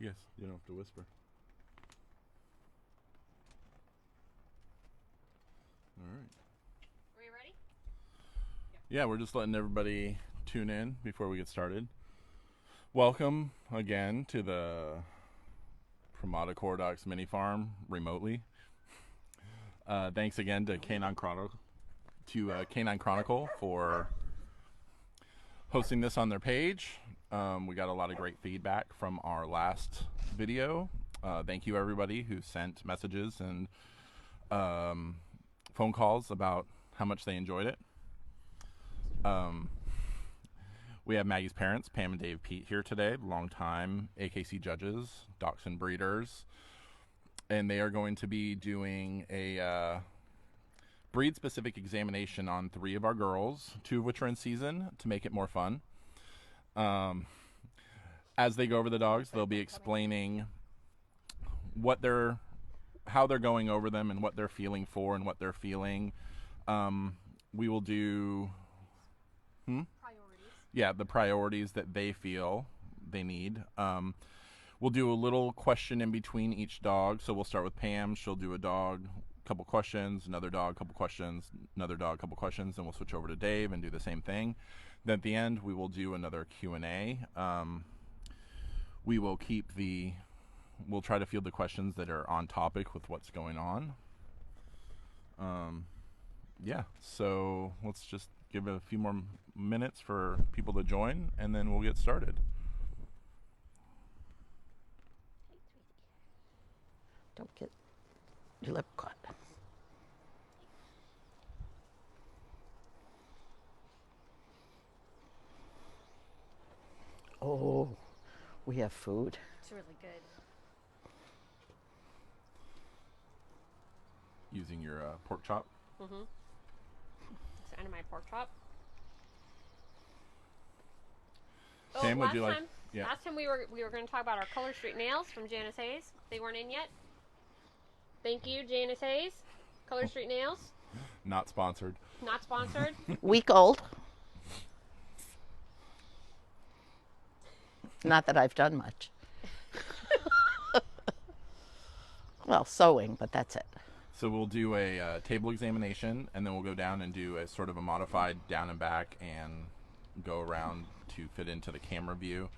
Yes, you don't have to whisper. All right. Are you ready? Yeah, we're just letting everybody tune in before we get started. Welcome again to the Pramada Koradox Mini Farm remotely. Thanks again to Canine Chronicle for hosting this on their page. We got a lot of great feedback from our last video. Thank you everybody who sent messages and phone calls about how much they enjoyed it. We have Maggie's parents, Pam and Dave Peat, here today, longtime AKC judges, Dachshund breeders, and they are going to be doing a breed-specific examination on 3 of our girls, 2 of which are in season, to make it more fun. As they go over the dogs, they'll be explaining how they're going over them and what they're feeling for and what they're feeling. We will do the priorities that they feel they need. We'll do a little question in between each dog. So we'll start with Pam. She'll do a dog, couple questions, another dog, couple questions, another dog, couple questions, and we'll switch over to Dave and do the same thing. Then at the end, we will do another Q&A. We'll try to field the questions that are on topic with what's going on. So let's just give it a few more minutes for people to join, and then we'll get started. Don't get your lip caught. Oh, we have food. It's really good. Using your pork chop. Mm-hmm. It's under my pork chop. Pam, would you like? Yeah. Last time we were going to talk about our Color Street nails from Janice Hayes. They weren't in yet. Thank you, Janice Hayes. Color Street nails. Not sponsored. Not sponsored. Week old. Not that I've done much. Well, sewing, but that's it. So we'll do a table examination, and then we'll go down and do a sort of a modified down and back and go around to fit into the camera view.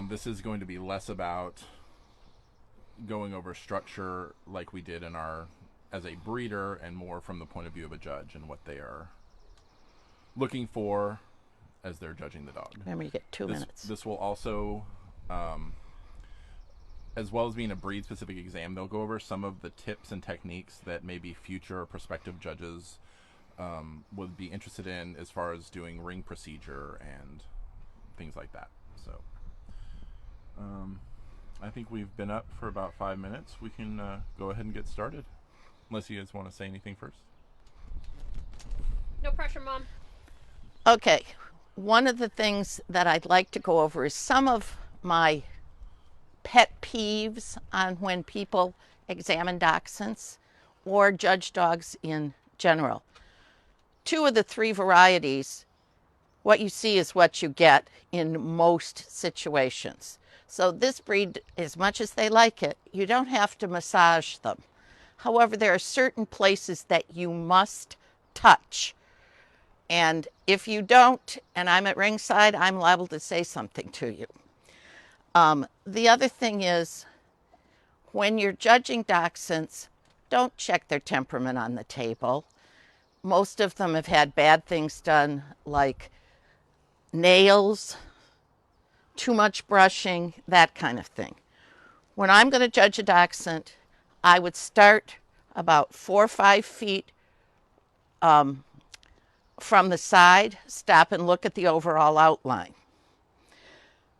This is going to be less about going over structure like we did as a breeder, and more from the point of view of a judge and what they are looking for as they're judging the dog. Remember, you get 2 minutes. This will also, as well as being a breed-specific exam, they'll go over some of the tips and techniques that maybe future or prospective judges would be interested in, as far as doing ring procedure and things like that. So I think we've been up for about 5 minutes. We can go ahead and get started, unless you guys want to say anything first. No pressure, Mom. Okay, one of the things that I'd like to go over is some of my pet peeves on when people examine dachshunds or judge dogs in general. 2 of the 3 varieties, what you see is what you get in most situations. So this breed, as much as they like it, you don't have to massage them. However, there are certain places that you must touch. And if you don't, and I'm at ringside, I'm liable to say something to you. The other thing is, when you're judging dachshunds, don't check their temperament on the table. Most of them have had bad things done, like nails, too much brushing, that kind of thing. When I'm going to judge a dachshund, I would start about 4 or 5 feet from the side, stop and look at the overall outline.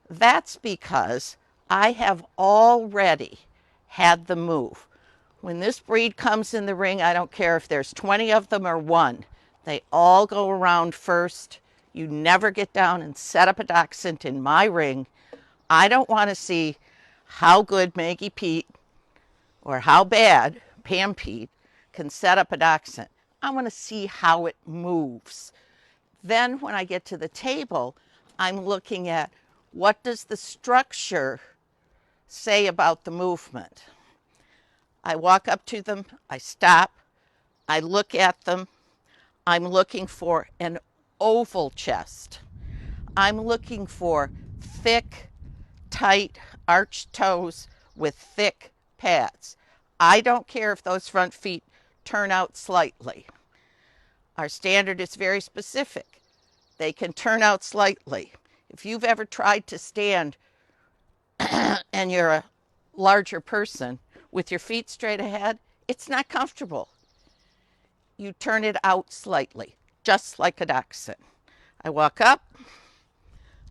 That's because I have already had the move. When this breed comes in the ring, I don't care if there's 20 of them or 1. They all go around first. You never get down and set up a dachshund in my ring. I don't want to see how good Maggie Peat or how bad Pam Peat can set up a dachshund. I want to see how it moves. Then when I get to the table, I'm looking at what does the structure say about the movement. I walk up to them, I stop, I look at them. I'm looking for an oval chest. I'm looking for thick, tight, arched toes with thick pads. I don't care if those front feet turn out slightly. Our standard is very specific. They can turn out slightly. If you've ever tried to stand and you're a larger person with your feet straight ahead, it's not comfortable. You turn it out slightly, just like a dachshund. I walk up,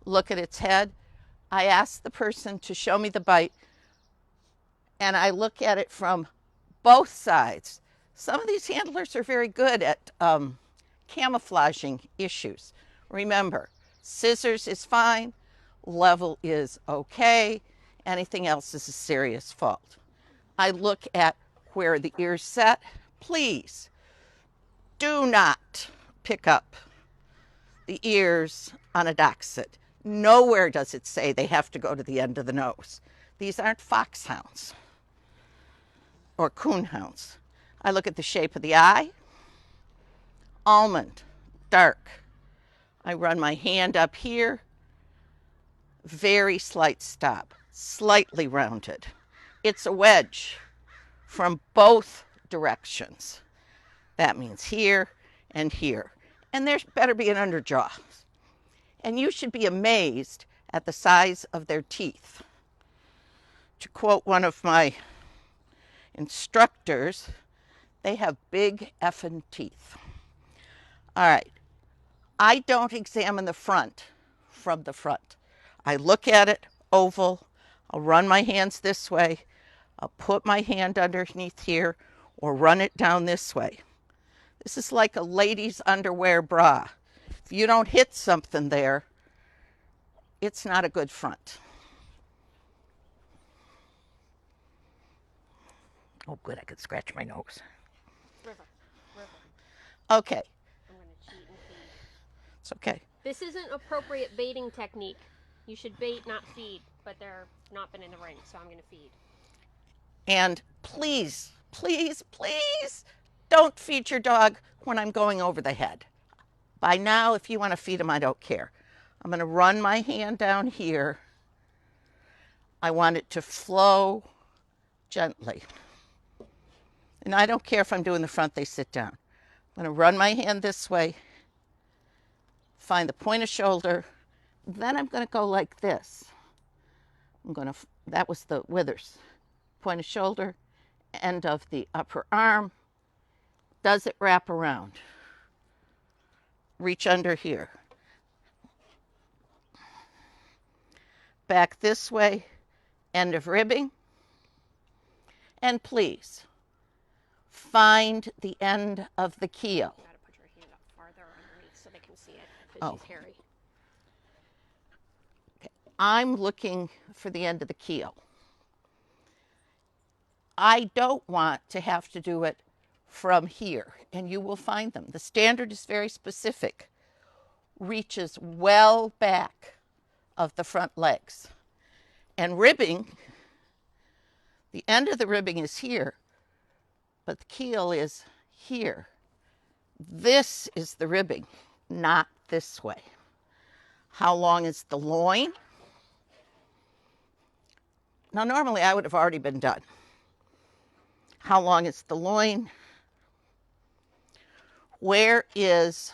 look at its head. I ask the person to show me the bite, and I look at it from both sides. Some of these handlers are very good at camouflaging issues. Remember, scissors is fine, level is okay, anything else is a serious fault. I look at where the ears set. Please do not pick up the ears on a dachshund. Nowhere does it say they have to go to the end of the nose. These aren't foxhounds or coonhounds. I look at the shape of the eye. Almond, dark. I run my hand up here. Very slight stop, slightly rounded. It's a wedge from both directions. That means here and here. And there better be an underjaw. And you should be amazed at the size of their teeth. To quote one of my instructors, they have big effing teeth. All right. I don't examine the front from the front. I look at it, oval. I'll run my hands this way. I'll put my hand underneath here or run it down this way. This is like a lady's underwear bra. If you don't hit something there, it's not a good front. Oh, good, I could scratch my nose. River. Okay. I'm going to cheat and feed. It's okay. This isn't appropriate baiting technique. You should bait, not feed, but they're not been in the ring, so I'm going to feed. And please, please, please don't feed your dog when I'm going over the head. By now, if you want to feed him, I don't care. I'm going to run my hand down here. I want it to flow gently. And I don't care if I'm doing the front, they sit down. I'm going to run my hand this way, find the point of shoulder, then I'm going to go like this. That was the withers. Point of shoulder, end of the upper arm. Does it wrap around? Reach under here. Back this way, end of ribbing. And please, find the end of the keel. You got to put your hand up farther underneath so they can see it because she's hairy. Okay. I'm looking for the end of the keel. I don't want to have to do it from here, and you will find them. The standard is very specific. Reaches well back of the front legs. And ribbing, the end of the ribbing is here, but the keel is here. This is the ribbing, not this way. How long is the loin? Now, normally I would have already been done. How long is the loin? Where is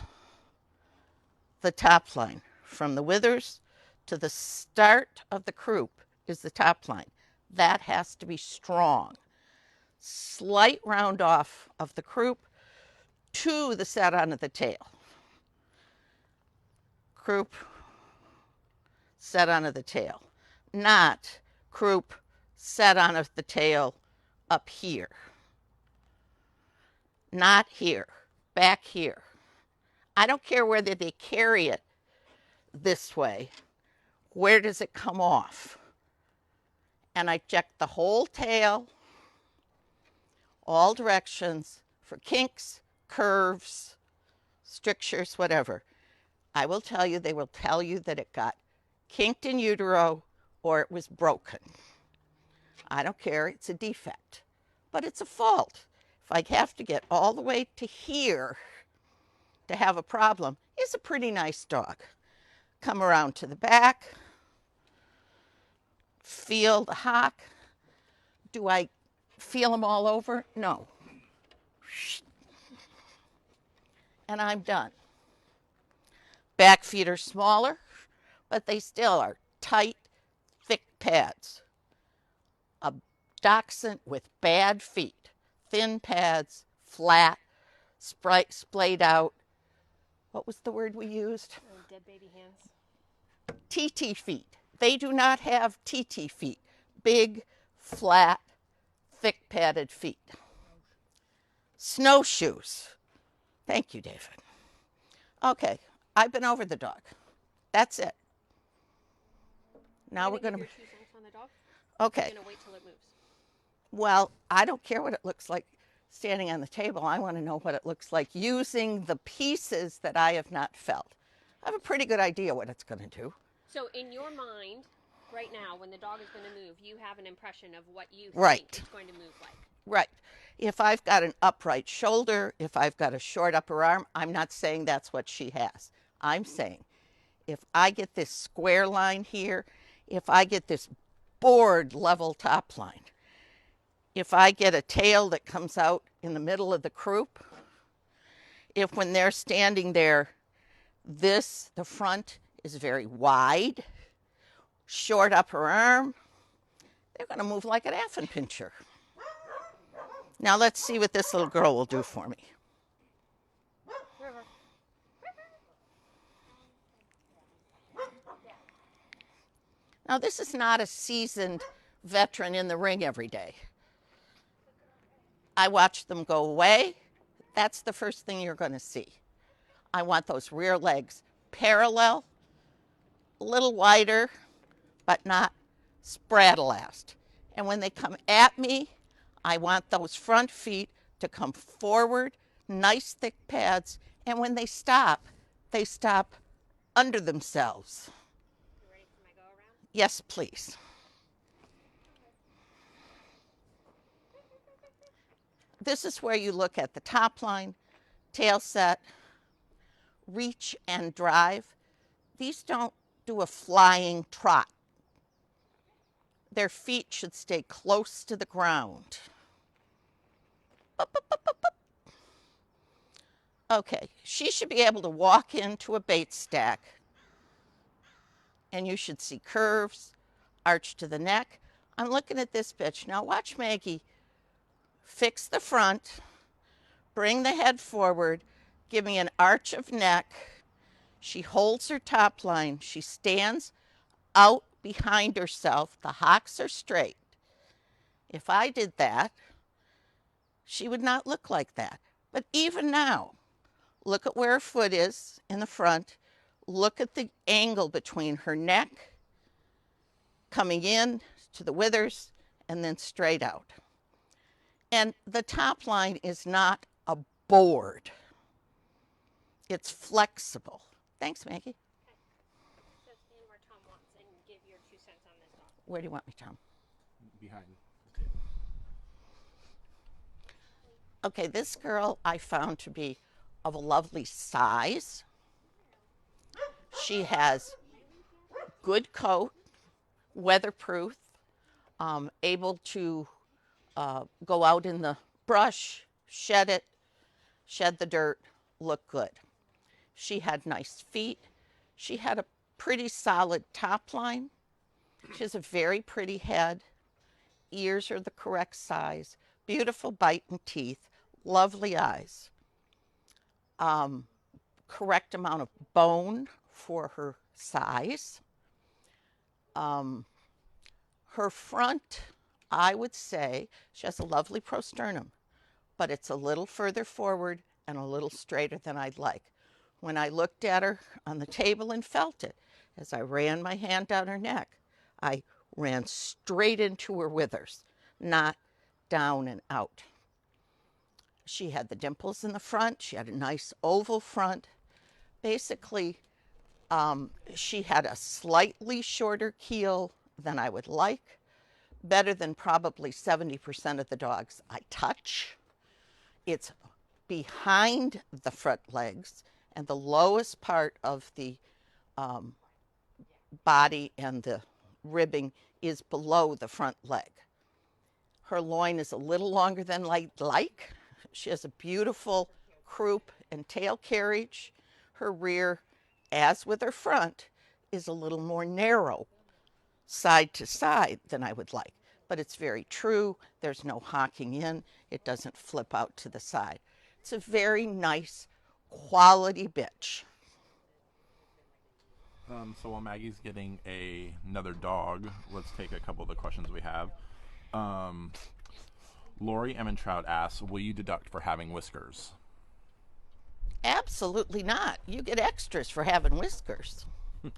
the top line? From the withers to the start of the croup is the top line. That has to be strong. Slight round off of the croup to the set on of the tail. Croup, set on of the tail. Not croup, set on of the tail up here. Not here, back here. I don't care whether they carry it this way. Where does it come off? And I check the whole tail, all directions, for kinks, curves, strictures, whatever. I will tell you, they will tell you that it got kinked in utero or it was broken. I don't care, it's a defect, but it's a fault. If I have to get all the way to here to have a problem, he's a pretty nice dog. Come around to the back, feel the hock. Do I feel them all over? No. And I'm done. Back feet are smaller, but they still are tight, thick pads. A Dachshund with bad feet, thin pads, flat, splayed out. What was the word we used? Dead baby hands. TT feet. They do not have TT feet. Big, flat, thick padded feet. Snowshoes. Thank you, David. Okay, I've been over the dog. That's it. Now we're going to... Your 2 cents on the dog? Okay. You're going to wait till it moves. Well, I don't care what it looks like standing on the table. I want to know what it looks like using the pieces that I have not felt. I have a pretty good idea what it's going to do. So in your mind, right now, when the dog is going to move, you have an impression of what you Right. think it's going to move like. Right. If I've got an upright shoulder, if I've got a short upper arm, I'm not saying that's what she has. I'm saying if I get this square line here, if I get this board level top line, if I get a tail that comes out in the middle of the croup, if when they're standing there, the front is very wide, short upper arm, they're going to move like an Affenpinscher. Now let's see what this little girl will do for me. River. Now this is not a seasoned veteran in the ring every day. I watch them go away. That's the first thing you're going to see. I want those rear legs parallel, a little wider, but not spraddleast. And when they come at me, I want those front feet to come forward, nice thick pads, and when they stop under themselves. You ready for my go around? Yes, please. This is where you look at the top line, tail set, reach and drive. These don't do a flying trot. Their feet should stay close to the ground. Up, up, up, up, up. Okay, she should be able to walk into a bait stack and you should see curves, arch to the neck. I'm looking at this bitch. Now watch Maggie fix the front, bring the head forward, give me an arch of neck. She holds her top line. She stands out behind herself. The hocks are straight. If I did that, she would not look like that. But even now, look at where her foot is in the front. Look at the angle between her neck, coming in to the withers, and then straight out. And the top line is not a board. It's flexible. Thanks, Maggie. Okay. So stand where Tom wants and give your 2 cents on this dog. Where do you want me, Tom? Behind the table. Okay, this girl I found to be of a lovely size. She has good coat, weatherproof, able to go out in the brush, shed the dirt, look good. She had nice feet. She had a pretty solid top line. She has a very pretty head. Ears are the correct size. Beautiful bite and teeth. Lovely eyes. Correct amount of bone for her size. Her front, I would say, she has a lovely prosternum, but it's a little further forward and a little straighter than I'd like. When I looked at her on the table and felt it, as I ran my hand down her neck, I ran straight into her withers, not down and out. She had the dimples in the front. She had a nice oval front. Basically, she had a slightly shorter keel than I would like, better than probably 70% of the dogs I touch. It's behind the front legs, and the lowest part of the body and the ribbing is below the front leg. Her loin is a little longer than I'd like. She has a beautiful croup and tail carriage. Her rear, as with her front, is a little more narrow side to side than I would like. But it's very true. There's no hocking in. It doesn't flip out to the side. It's a very nice quality bitch. So while Maggie's getting another dog, let's take a couple of the questions we have. Lori Emmentrout asks, will you deduct for having whiskers? Absolutely not. You get extras for having whiskers.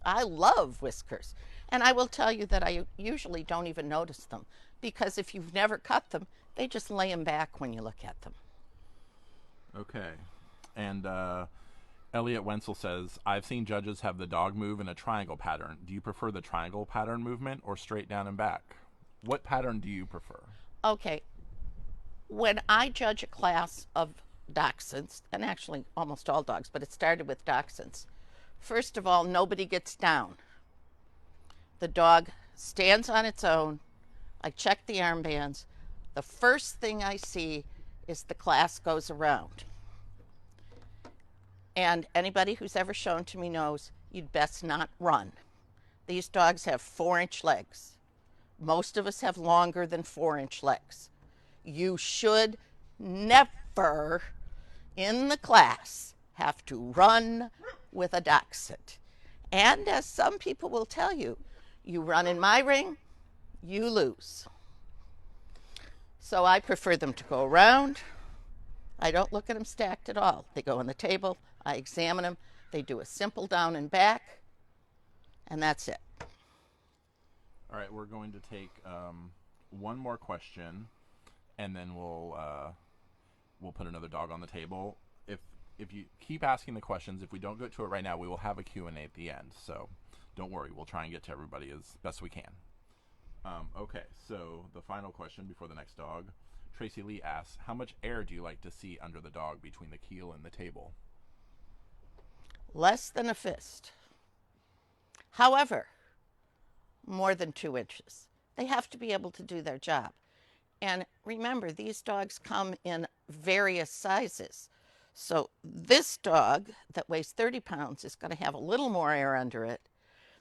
I love whiskers. And I will tell you that I usually don't even notice them, because if you've never cut them, they just lay them back when you look at them. Okay. And Elliot Wenzel says, I've seen judges have the dog move in a triangle pattern. Do you prefer the triangle pattern movement or straight down and back? What pattern do you prefer? Okay. When I judge a class of Dachshunds, and actually almost all dogs, but it started with Dachshunds, first of all, nobody gets down. The dog stands on its own. I check the armbands. The first thing I see is the class goes around. And anybody who's ever shown to me knows you'd best not run. These dogs have 4-inch legs. Most of us have longer than 4-inch legs. You should never in the class have to run with a Dachshund. And as some people will tell you, you run in my ring, you lose. So I prefer them to go around. I don't look at them stacked at all. They go on the table, I examine them, they do a simple down and back, and that's it. All right, we're going to take one more question, and then we'll put another dog on the table. If you keep asking the questions, if we don't get to it right now, we will have a Q&A at the end. So don't worry, we'll try and get to everybody as best we can. Okay, so the final question before the next dog. Tracy Lee asks, how much air do you like to see under the dog between the keel and the table? Less than a fist. However, more than 2 inches. They have to be able to do their job. And remember, these dogs come in various sizes. So this dog that weighs 30 pounds is going to have a little more air under it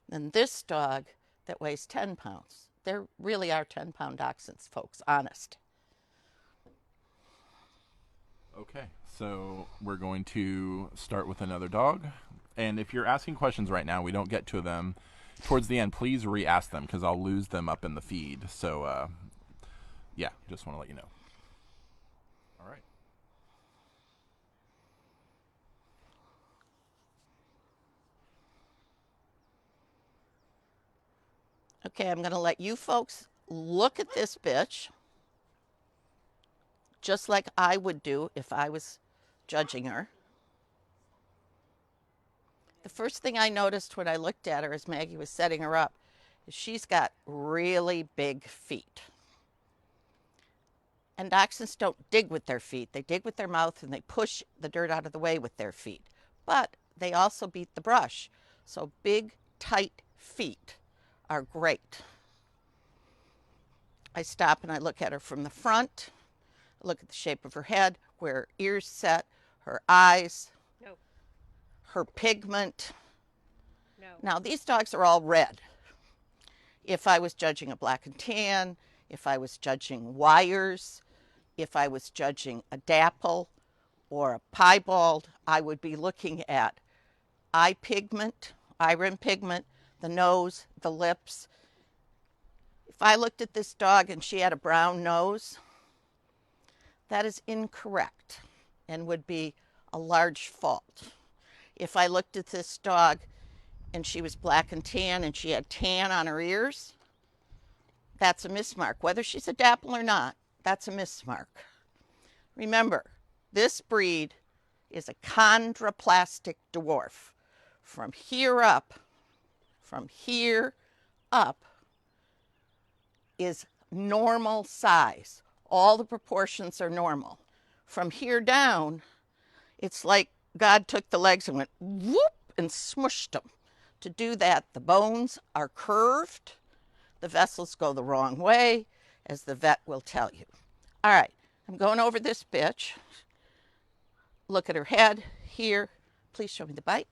than this dog that weighs 10 pounds. There really are 10-pound Dachshunds, folks, honest. Okay, so we're going to start with another dog. And if you're asking questions right now, we don't get to them towards the end, please re-ask them because I'll lose them up in the feed. So, yeah, just want to let you know. All right. Okay, I'm going to let you folks look at this bitch just like I would do if I was judging her. The first thing I noticed when I looked at her as Maggie was setting her up is she's got really big feet. And Dachshunds don't dig with their feet. They dig with their mouth and they push the dirt out of the way with their feet. But they also beat the brush. So big, tight feet are great. I stop and I look at her from the front, look at the shape of her head, where her ears set, her eyes, No. her pigment. No. Now, these dogs are all red. If I was judging a black and tan, if I was judging wires, if I was judging a dapple or a piebald, I would be looking at eye pigment, eye rim pigment, the nose, the lips. If I looked at this dog and she had a brown nose, that is incorrect and would be a large fault. If I looked at this dog and she was black and tan and she had tan on her ears, that's a mismark. Whether she's a dapple or not, that's a mismark. Remember, this breed is a chondroplastic dwarf. From here up is normal size. All the proportions are normal. From here down, it's like God took the legs and went whoop and smushed them. To do that, the bones are curved. The vessels go the wrong way, as the vet will tell you. All right, I'm going over this bitch. Look at her head here. Please show me the bite.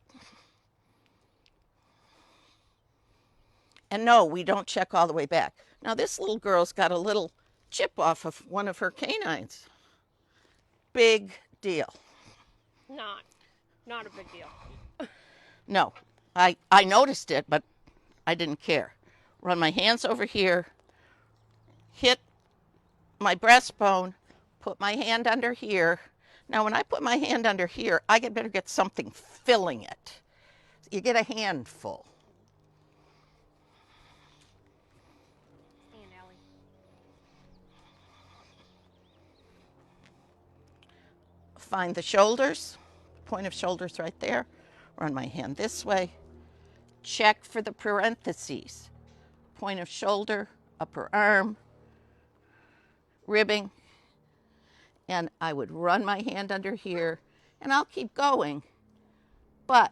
And no, we don't check all the way back. Now, this little girl's got a little chip off of one of her canines. Big deal. Not a big deal. No, I noticed it, but I didn't care. Run my hands over here, hit my breastbone, put my hand under here. Now, when I put my hand under here, I better get something filling it. You get a handful. Stand, Allie. Find the shoulders, point of shoulders right there. Run my hand this way. Check for the parentheses. Point of shoulder, upper arm, ribbing. And I would run my hand under here, and I'll keep going. But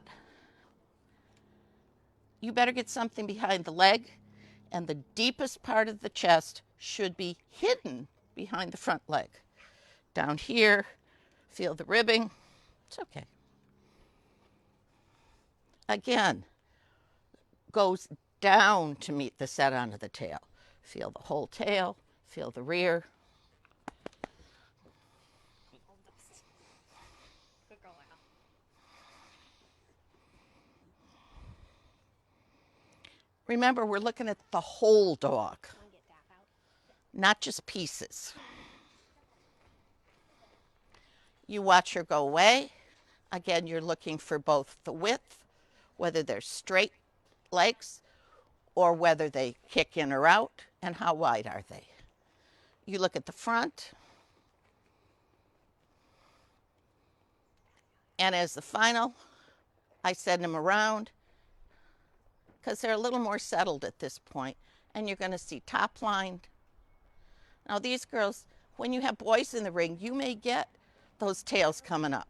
you better get something behind the leg, and the deepest part of the chest should be hidden behind the front leg. Down here, feel the ribbing. It's okay. Again, goes down to meet the set onto the tail. Feel the whole tail, feel the rear. Good girl, Al. Remember, we're looking at the whole dog, Wanna get Daph out? not just pieces. You watch her go away. Again, you're looking for both the width, whether they're straight legs or whether they kick in or out, and how wide are they. You look at the front, and as the final, I send them around because they're a little more settled at this point, and you're going to see top line. Now, these girls, when you have boys in the ring, you may get those tails coming up.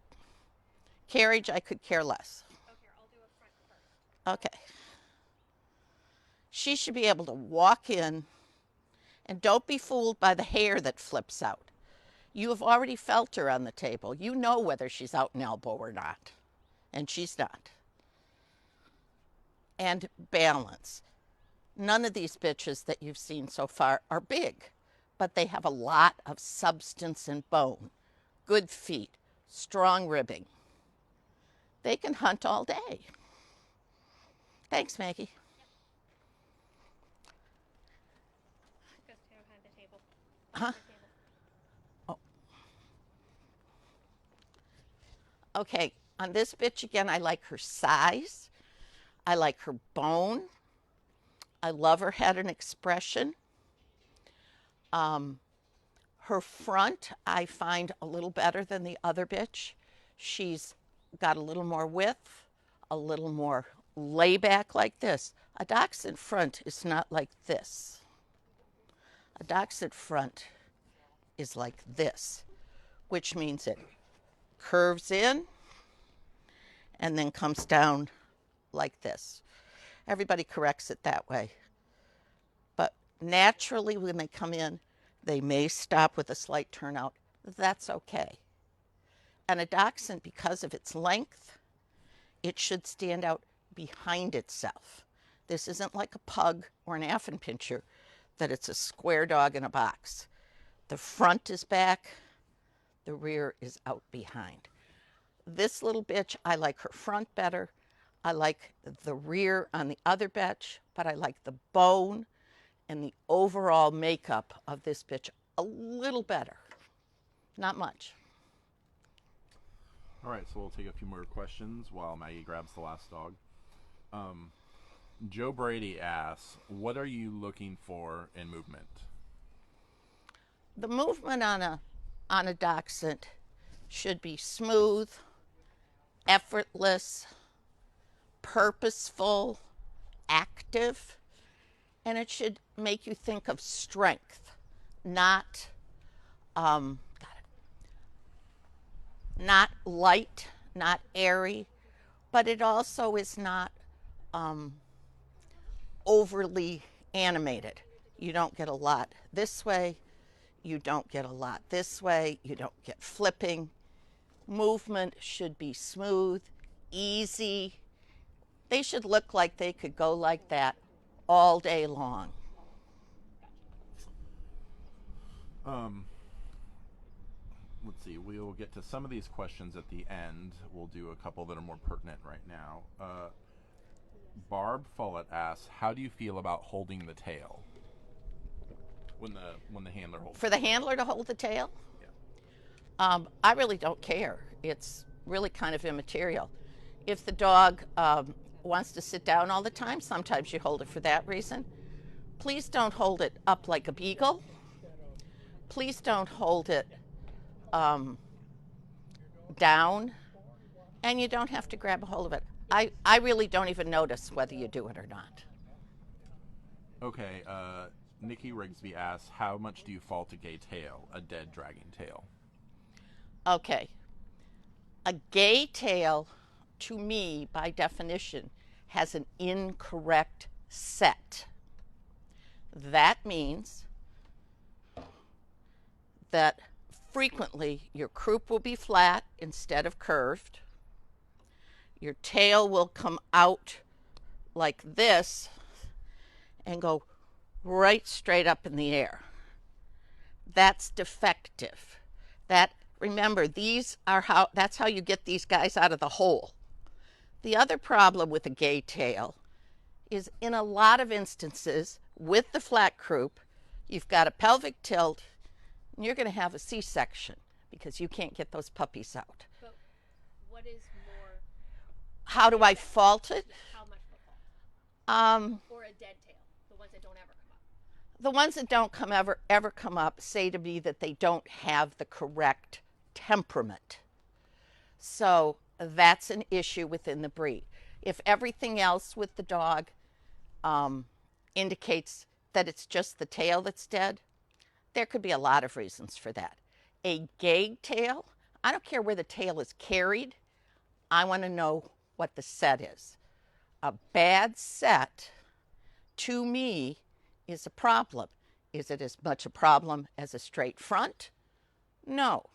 Carriage, I could care less. Okay, I'll do a front first. Okay. She should be able to walk in, and don't be fooled by the hair that flips out. You have already felt her on the table. You know whether she's out in elbow or not, and she's not. And balance. None of these bitches that you've seen so far are big, but they have a lot of substance and bone. Good feet, strong ribbing. They can hunt all day. Thanks, Maggie. Just behind the table. Huh? Oh. Okay, on this bitch again, I like her size. I like her bone. I love her head and expression. Her front, I find a little better than the other bitch. She's got a little more width, a little more layback like this. A Dachshund front is not like this. A Dachshund front is like this, which means it curves in and then comes down like this. Everybody corrects it that way. But naturally, when they come in, they may stop with a slight turnout. That's okay. And a Dachshund, because of its length, it should stand out behind itself. This isn't like a pug or an Affenpinscher, that it's a square dog in a box. The front is back, the rear is out behind. This little bitch, I like her front better. I like the rear on the other bitch, but I like the bone and the overall makeup of this bitch a little better. Not much. All right, so we'll take a few more questions while Maggie grabs the last dog. Joe Brady asks, what are you looking for in movement? The movement on a Dachshund should be smooth, effortless, purposeful, active, and it should make you think of strength, not not light, not airy, but it also is not overly animated. You don't get a lot this way, you don't get a lot this way, you don't get flipping. Movement should be smooth, easy. They should look like they could go like that all day long. Let's see. We'll get to some of these questions at the end. We'll do a couple that are more pertinent right now. Barb Follett asks, "How do you feel about holding the tail when the handler holds?" For the handler to hold the tail? Yeah. I really don't care. It's really kind of immaterial. If the dog wants to sit down all the time, sometimes you hold it for that reason. Please don't hold it up like a beagle. Please don't hold it down, and you don't have to grab a hold of it. I really don't even notice whether you do it or not. Okay, Nikki Rigsby asks, "How much do you fault a gay tail, a dead dragging tail?" Okay. A gay tail, to me, by definition, has an incorrect set. That means that frequently your croup will be flat instead of curved. Your tail will come out like this and go right straight up in the air. That's defective. Remember, that's how you get these guys out of the hole. The other problem with a gay tail is, in a lot of instances with the flat croup, you've got a pelvic tilt and you're going to have a C-section because you can't get those puppies out. But what is more? How do I fault it? How much of a fault? Or a dead tail, the ones that don't ever come up. The ones that don't ever come up say to me that they don't have the correct temperament. So that's an issue within the breed. If everything else with the dog indicates that it's just the tail that's dead, there could be a lot of reasons for that. A gay tail, I don't care where the tail is carried. I want to know what the set is. A bad set, to me, is a problem. Is it as much a problem as a straight front? No.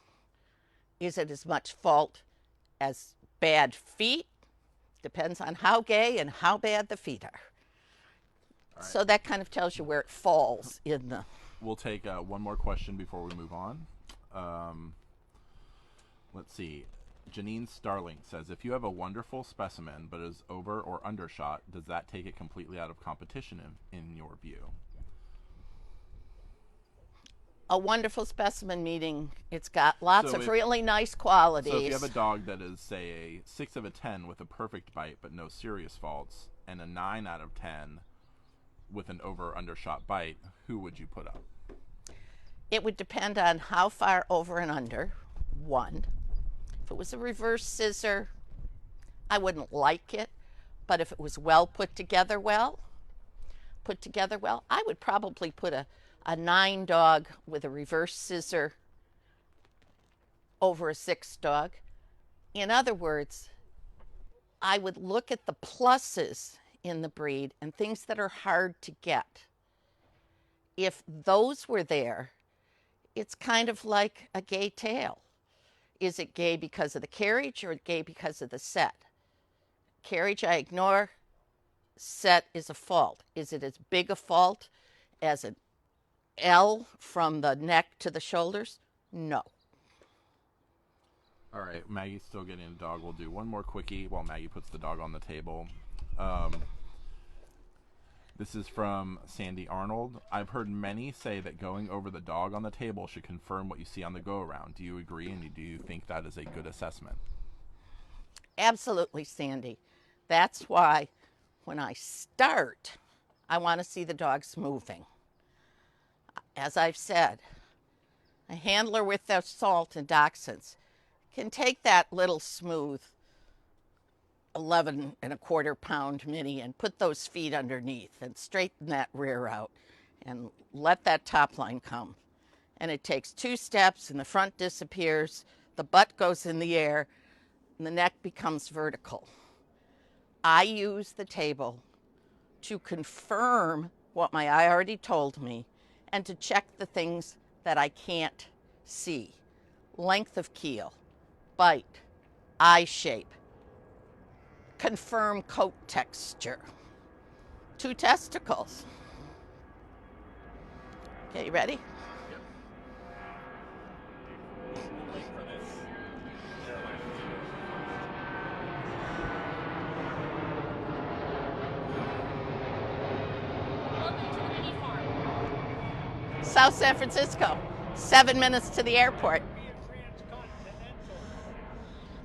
Is it as much fault as bad feet? Depends on how gay and how bad the feet are. Right. So that kind of tells you where it falls in the... We'll take one more question before we move on. Let's see. Janine Starling says, "If you have a wonderful specimen but is over or undershot, does that take it completely out of competition in your view?" A wonderful specimen, meaning it's got lots of really nice qualities. So if you have a dog that is, say, a 6 of a 10 with a perfect bite but no serious faults, and a 9 out of 10 with an over or undershot bite, who would you put up? It would depend on how far over and under, one. If it was a reverse scissor, I wouldn't like it. But if it was put together well, I would probably put a 9 dog with a reverse scissor over a 6 dog. In other words, I would look at the pluses in the breed and things that are hard to get. If those were there, it's kind of like a gay tail. Is it gay because of the carriage or gay because of the set? Carriage I ignore. Set is a fault. Is it as big a fault as an L from the neck to the shoulders? No. All right, Maggie's still getting a dog. We'll do one more quickie while Maggie puts the dog on the table. This is from Sandy Arnold. "I've heard many say that going over the dog on the table should confirm what you see on the go-around. Do you agree, and do you think that is a good assessment?" Absolutely, Sandy. That's why when I start, I want to see the dogs moving. As I've said, a handler with their salt and Dachshunds can take that little smooth 11 1/4 pound mini and put those feet underneath and straighten that rear out and let that top line come. And it takes 2 steps and the front disappears, the butt goes in the air, and the neck becomes vertical. I use the table to confirm what my eye already told me and to check the things that I can't see. Length of keel, bite, eye shape, confirm coat texture. 2 testicles. Okay, you ready? Welcome to the mini farm. South San Francisco, 7 minutes to the airport.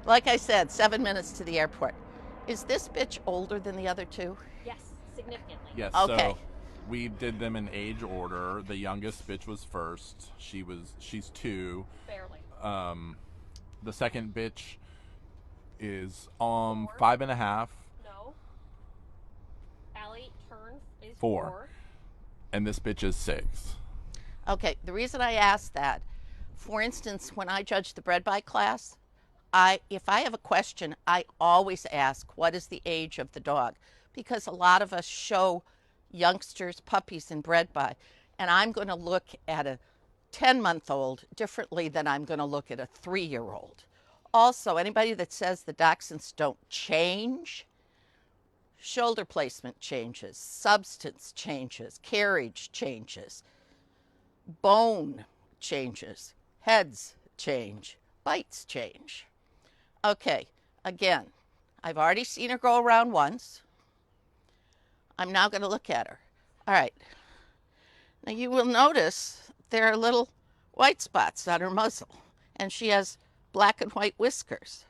Like I said, 7 minutes to the airport. Is this bitch older than the other 2? Yes, significantly. Yes. Okay. So we did them in age order. The youngest bitch was first. She's 2. Barely. The second bitch is 5.5. No. Allie turn is 4. 4. And this bitch is 6. Okay, the reason I asked that, for instance, when I judge the bred by class, if I have a question, I always ask, what is the age of the dog? Because a lot of us show youngsters, puppies, and bred by, and I'm going to look at a 10-month-old differently than I'm going to look at a 3-year-old. Also, anybody that says the Dachshunds don't change, shoulder placement changes, substance changes, carriage changes, bone changes, heads change, bites change. Okay, again, I've already seen her go around once. I'm now going to look at her. All right. Now you will notice there are little white spots on her muzzle, and she has black and white whiskers.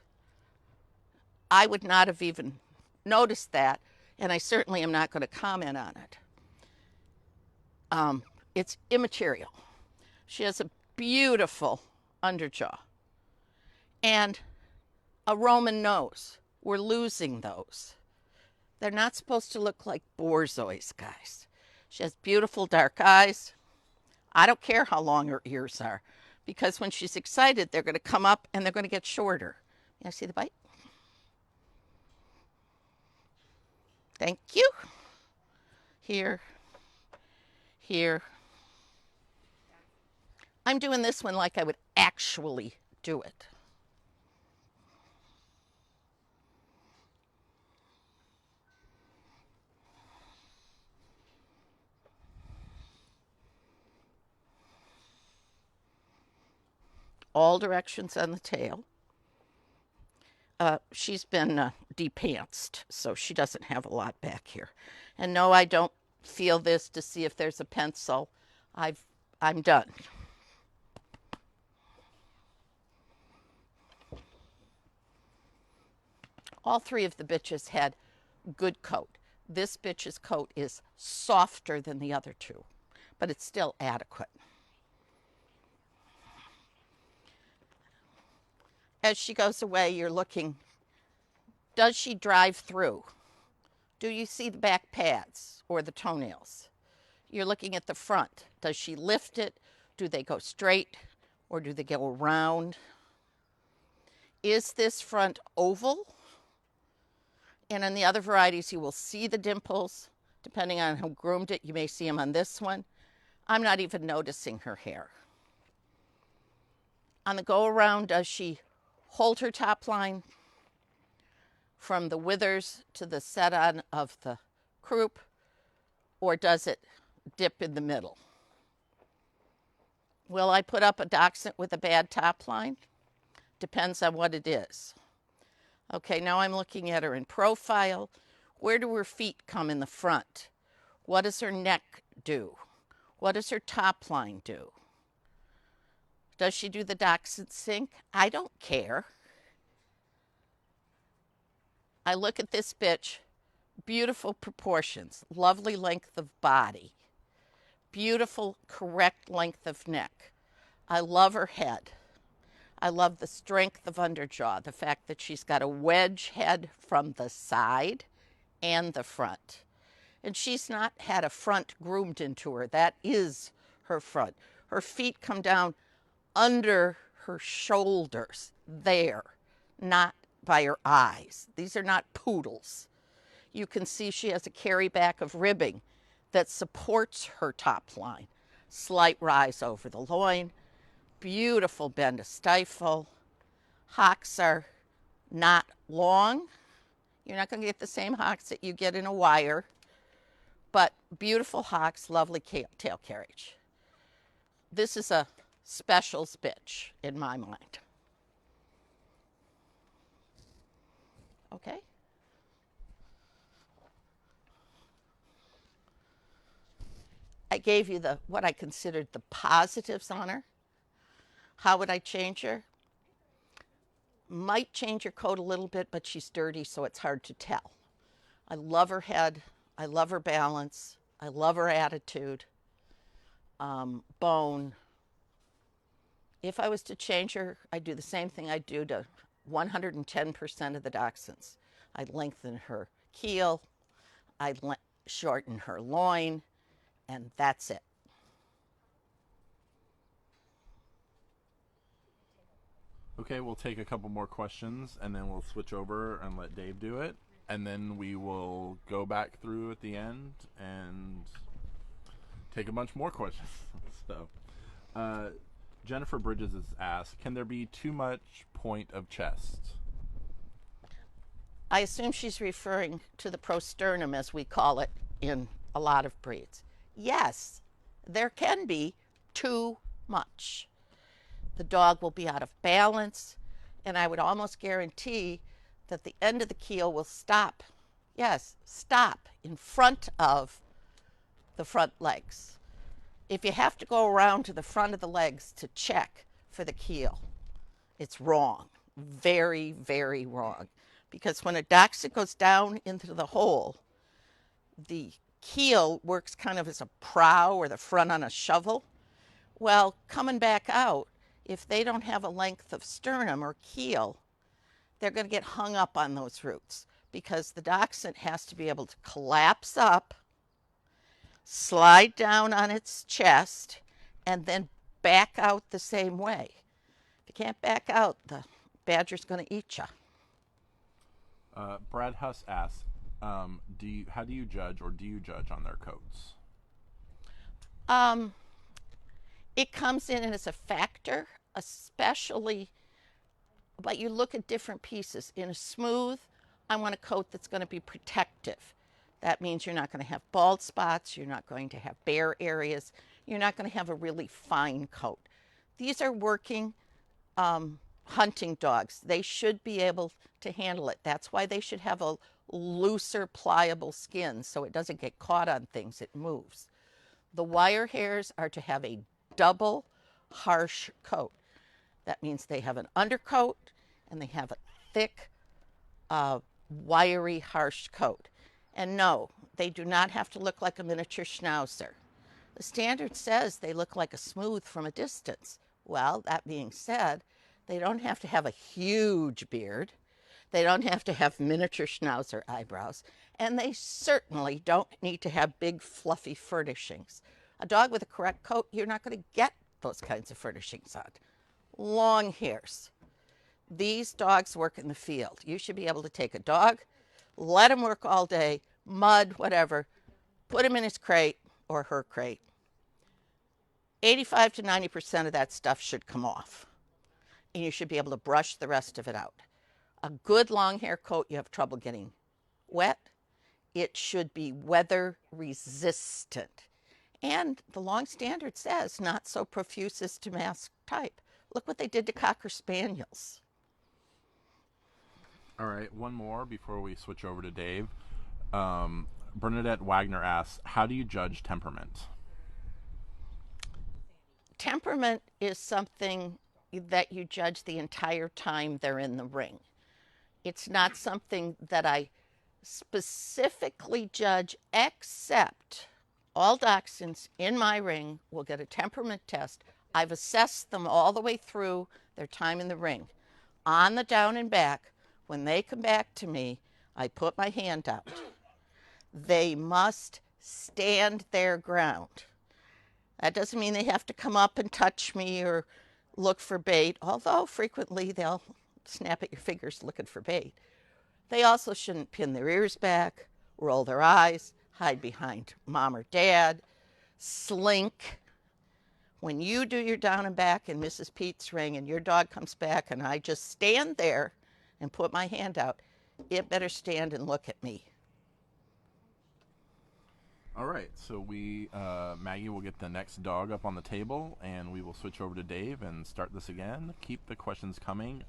I would not have even noticed that, and I certainly am not going to comment on it. It's immaterial. She has a beautiful underjaw and a Roman nose. We're losing those. They're not supposed to look like borzois, guys. She has beautiful dark eyes. I don't care how long her ears are, because when she's excited, they're going to come up and they're going to get shorter. May I see the bite? Thank you. Here. Here. I'm doing this one like I would actually do it. All directions on the tail. She's been depantsed, so she doesn't have a lot back here. And no, I don't feel this to see if there's a pencil. I'm done. All 3 of the bitches had good coat. This bitch's coat is softer than the other 2, but it's still adequate. As she goes away, you're looking, does she drive through? Do you see the back pads or the toenails? You're looking at the front. Does she lift it? Do they go straight or do they go around? Is this front oval? And in the other varieties, you will see the dimples. Depending on who groomed it, you may see them on this one. I'm not even noticing her hair. On the go around, does she hold her top line from the withers to the set-on of the croup, or does it dip in the middle? Will I put up a Dachshund with a bad top line? Depends on what it is. Okay, now I'm looking at her in profile. Where do her feet come in the front? What does her neck do? What does her top line do? Does she do the Dachshund sink? I don't care. I look at this bitch, beautiful proportions, lovely length of body, beautiful, correct length of neck. I love her head. I love the strength of underjaw, the fact that she's got a wedge head from the side and the front. And she's not had a front groomed into her. That is her front. Her feet come down under her shoulders there, not by her eyes. These are not poodles. You can see she has a carry back of ribbing that supports her top line. Slight rise over the loin, beautiful bend of stifle. Hocks are not long. You're not going to get the same hocks that you get in a wire, but beautiful hocks, lovely tail carriage. This is a specials bitch in my mind. Okay. I gave you what I considered the positives on her. How would I change her? Might change her coat a little bit, but she's dirty, so it's hard to tell. I love her head. I love her balance. I love her attitude. Bone. If I was to change her, I'd do the same thing I do to 110% of the Dachshunds. I'd lengthen her keel. I'd shorten her loin. And that's it. Okay, we'll take a couple more questions and then we'll switch over and let Dave do it. And then we will go back through at the end and take a bunch more questions. So, Jennifer Bridges has asked, can there be too much point of chest? I assume she's referring to the prosternum, as we call it in a lot of breeds. Yes, there can be too much. The dog will be out of balance, and I would almost guarantee that the end of the keel will stop. Yes, stop in front of the front legs. If you have to go around to the front of the legs to check for the keel, it's wrong. Very, very wrong. Because when a dachshund goes down into the hole, the keel works kind of as a prow or the front on a shovel. Well, coming back out, if they don't have a length of sternum or keel, they're going to get hung up on those roots because the dachshund has to be able to collapse up, slide down on its chest, and then back out the same way. If you can't back out, the badger's going to eat you. Brad Huss asks, how do you judge, or do you judge on their coats? It comes in as a factor, especially, but you look at different pieces. In a smooth, I want a coat that's going to be protective. That means you're not going to have bald spots, you're not going to have bare areas, you're not going to have a really fine coat. These are working hunting dogs. They should be able to handle it. That's why they should have a looser, pliable skin so it doesn't get caught on things, it moves. The wire hairs are to have a double harsh coat. That means they have an undercoat and they have a thick, wiry, harsh coat. And no, they do not have to look like a miniature schnauzer. The standard says they look like a smooth from a distance. Well, that being said, they don't have to have a huge beard. They don't have to have miniature schnauzer eyebrows. And they certainly don't need to have big, fluffy furnishings. A dog with a correct coat, you're not going to get those kinds of furnishings on. Long hairs. These dogs work in the field. You should be able to take a dog, let him work all day, mud, whatever, put him in his crate or her crate. 85 to 90% of that stuff should come off. And you should be able to brush the rest of it out. A good long hair coat, you have trouble getting wet. It should be weather resistant. And the long standard says not so profuse as to mask type. Look what they did to Cocker Spaniels. All right, one more before we switch over to Dave. Bernadette Wagner asks, how do you judge temperament? Temperament is something that you judge the entire time they're in the ring. It's not something that I specifically judge, except all dachshunds in my ring will get a temperament test. I've assessed them all the way through their time in the ring. On the down and back, when they come back to me, I put my hand out. They must stand their ground. That doesn't mean they have to come up and touch me or look for bait, although frequently they'll snap at your fingers looking for bait. They also shouldn't pin their ears back, roll their eyes, hide behind mom or dad, slink. When you do your down and back in Mrs. Peat's ring and your dog comes back and I just stand there and put my hand out, it better stand and look at me. All right, so Maggie will get the next dog up on the table, and we will switch over to Dave and start this again. Keep the questions coming.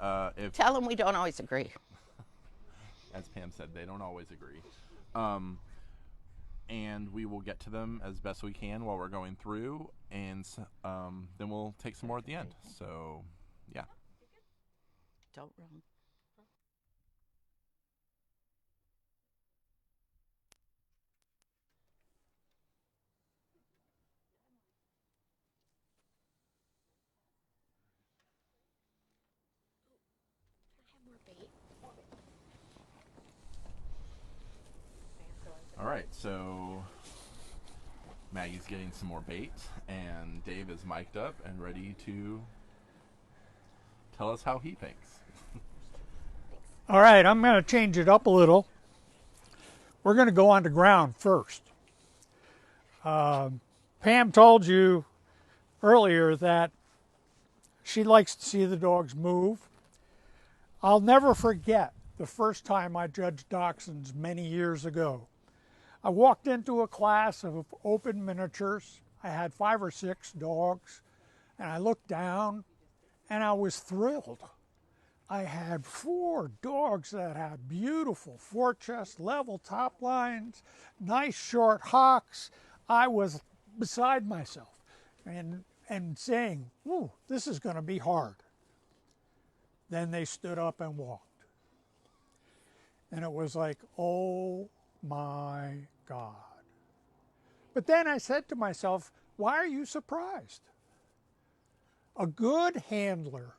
Tell them we don't always agree. As Pam said, they don't always agree. And we will get to them as best we can while we're going through, and then we'll take some more at the end. So, yeah. Don't run. All right, so Maggie's getting some more bait, and Dave is mic'd up and ready to tell us how he thinks. All right, I'm going to change it up a little. We're going to go on the ground first. Pam told you earlier that she likes to see the dogs move. I'll never forget the first time I judged Dachshunds many years ago. I walked into a class of open miniatures. I had 5 or 6 dogs, and I looked down, and I was thrilled. I had 4 dogs that had beautiful 4-chest level top lines, nice short hocks. I was beside myself and saying, "Ooh, this is going to be hard." Then they stood up and walked. And it was like, oh my God. But then I said to myself, why are you surprised? A good handler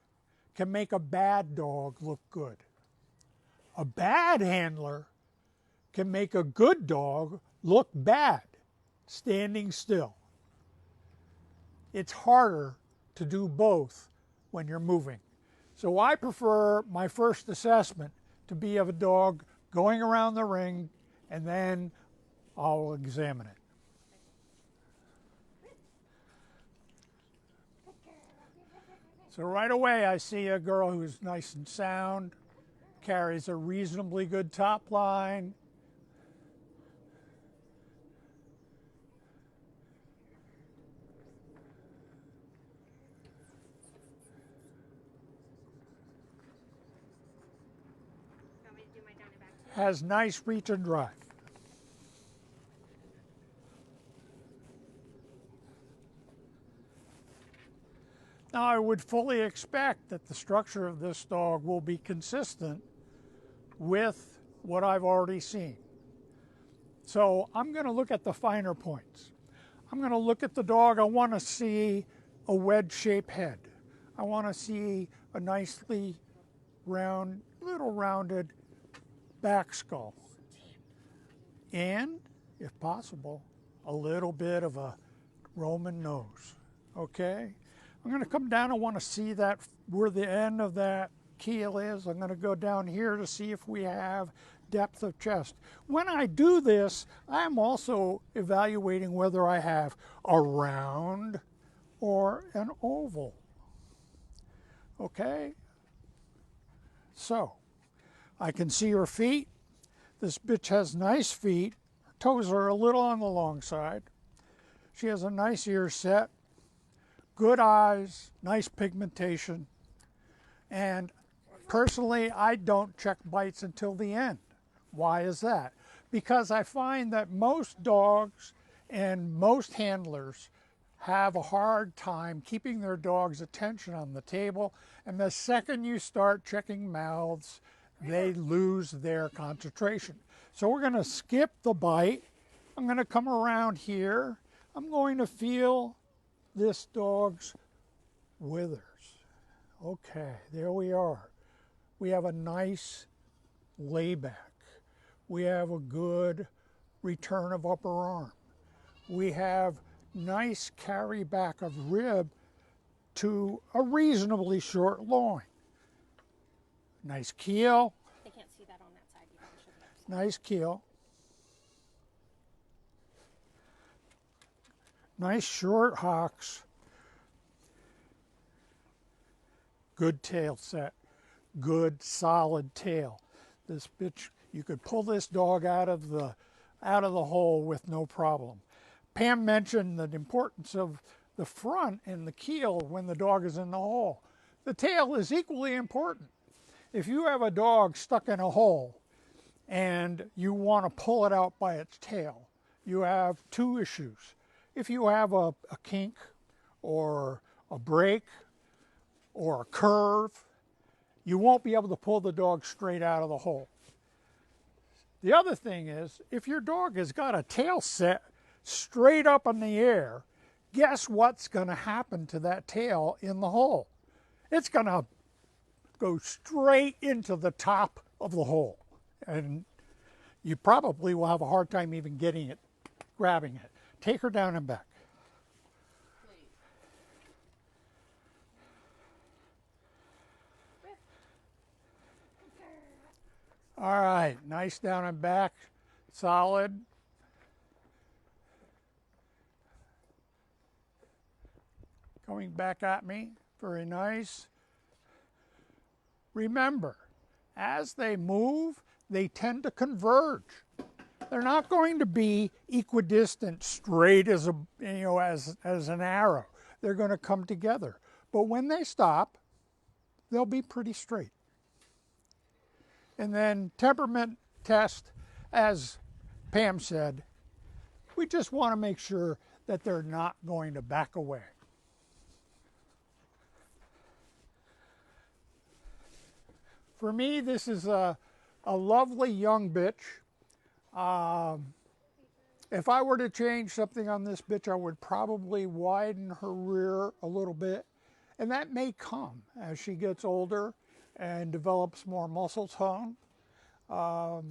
can make a bad dog look good. A bad handler can make a good dog look bad, standing still. It's harder to do both when you're moving. So I prefer my first assessment to be of a dog going around the ring, and then I'll examine it. So right away I see a girl who's nice and sound, carries a reasonably good top line. Has nice reach and drive. Now I would fully expect that the structure of this dog will be consistent with what I've already seen. So I'm going to look at the finer points. I'm going to look at the dog. I want to see a wedge-shaped head. I want to see a nicely little rounded back skull. And, if possible, a little bit of a Roman nose. Okay? I'm going to come down. I want to see that where the end of that keel is. I'm going to go down here to see if we have depth of chest. When I do this, I'm also evaluating whether I have a round or an oval. Okay? So, I can see her feet. This bitch has nice feet. Her toes are a little on the long side. She has a nice ear set, good eyes, nice pigmentation. And personally, I don't check bites until the end. Why is that? Because I find that most dogs and most handlers have a hard time keeping their dog's attention on the table, and the second you start checking mouths, they lose their concentration. So we're going to skip the bite. I'm going to come around here. I'm going to feel this dog's withers. Okay, there we are. We have a nice layback. We have a good return of upper arm. We have nice carry back of rib to a reasonably short loin. Nice keel. They can't see that on that side. You probably should be upside. Nice keel. Nice short hocks. Good tail set. Good solid tail. This bitch, you could pull this dog out of the hole with no problem. Pam mentioned the importance of the front and the keel when the dog is in the hole. The tail is equally important. If you have a dog stuck in a hole and you want to pull it out by its tail, you have two issues. If you have a kink or a break or a curve, you won't be able to pull the dog straight out of the hole. The other thing is, if your dog has got a tail set straight up in the air, guess what's going to happen to that tail in the hole? It's going to go straight into the top of the hole. And you probably will have a hard time even getting it, grabbing it. Take her down and back. All right, nice down and back, solid. Coming back at me, very nice. Remember, as they move, they tend to converge. They're not going to be equidistant, straight as an arrow. They're going to come together. But when they stop, they'll be pretty straight. And then temperament test, as Pam said, we just want to make sure that they're not going to back away. For me, this is a lovely young bitch. If I were to change something on this bitch, I would probably widen her rear a little bit. And that may come as she gets older and develops more muscle tone. I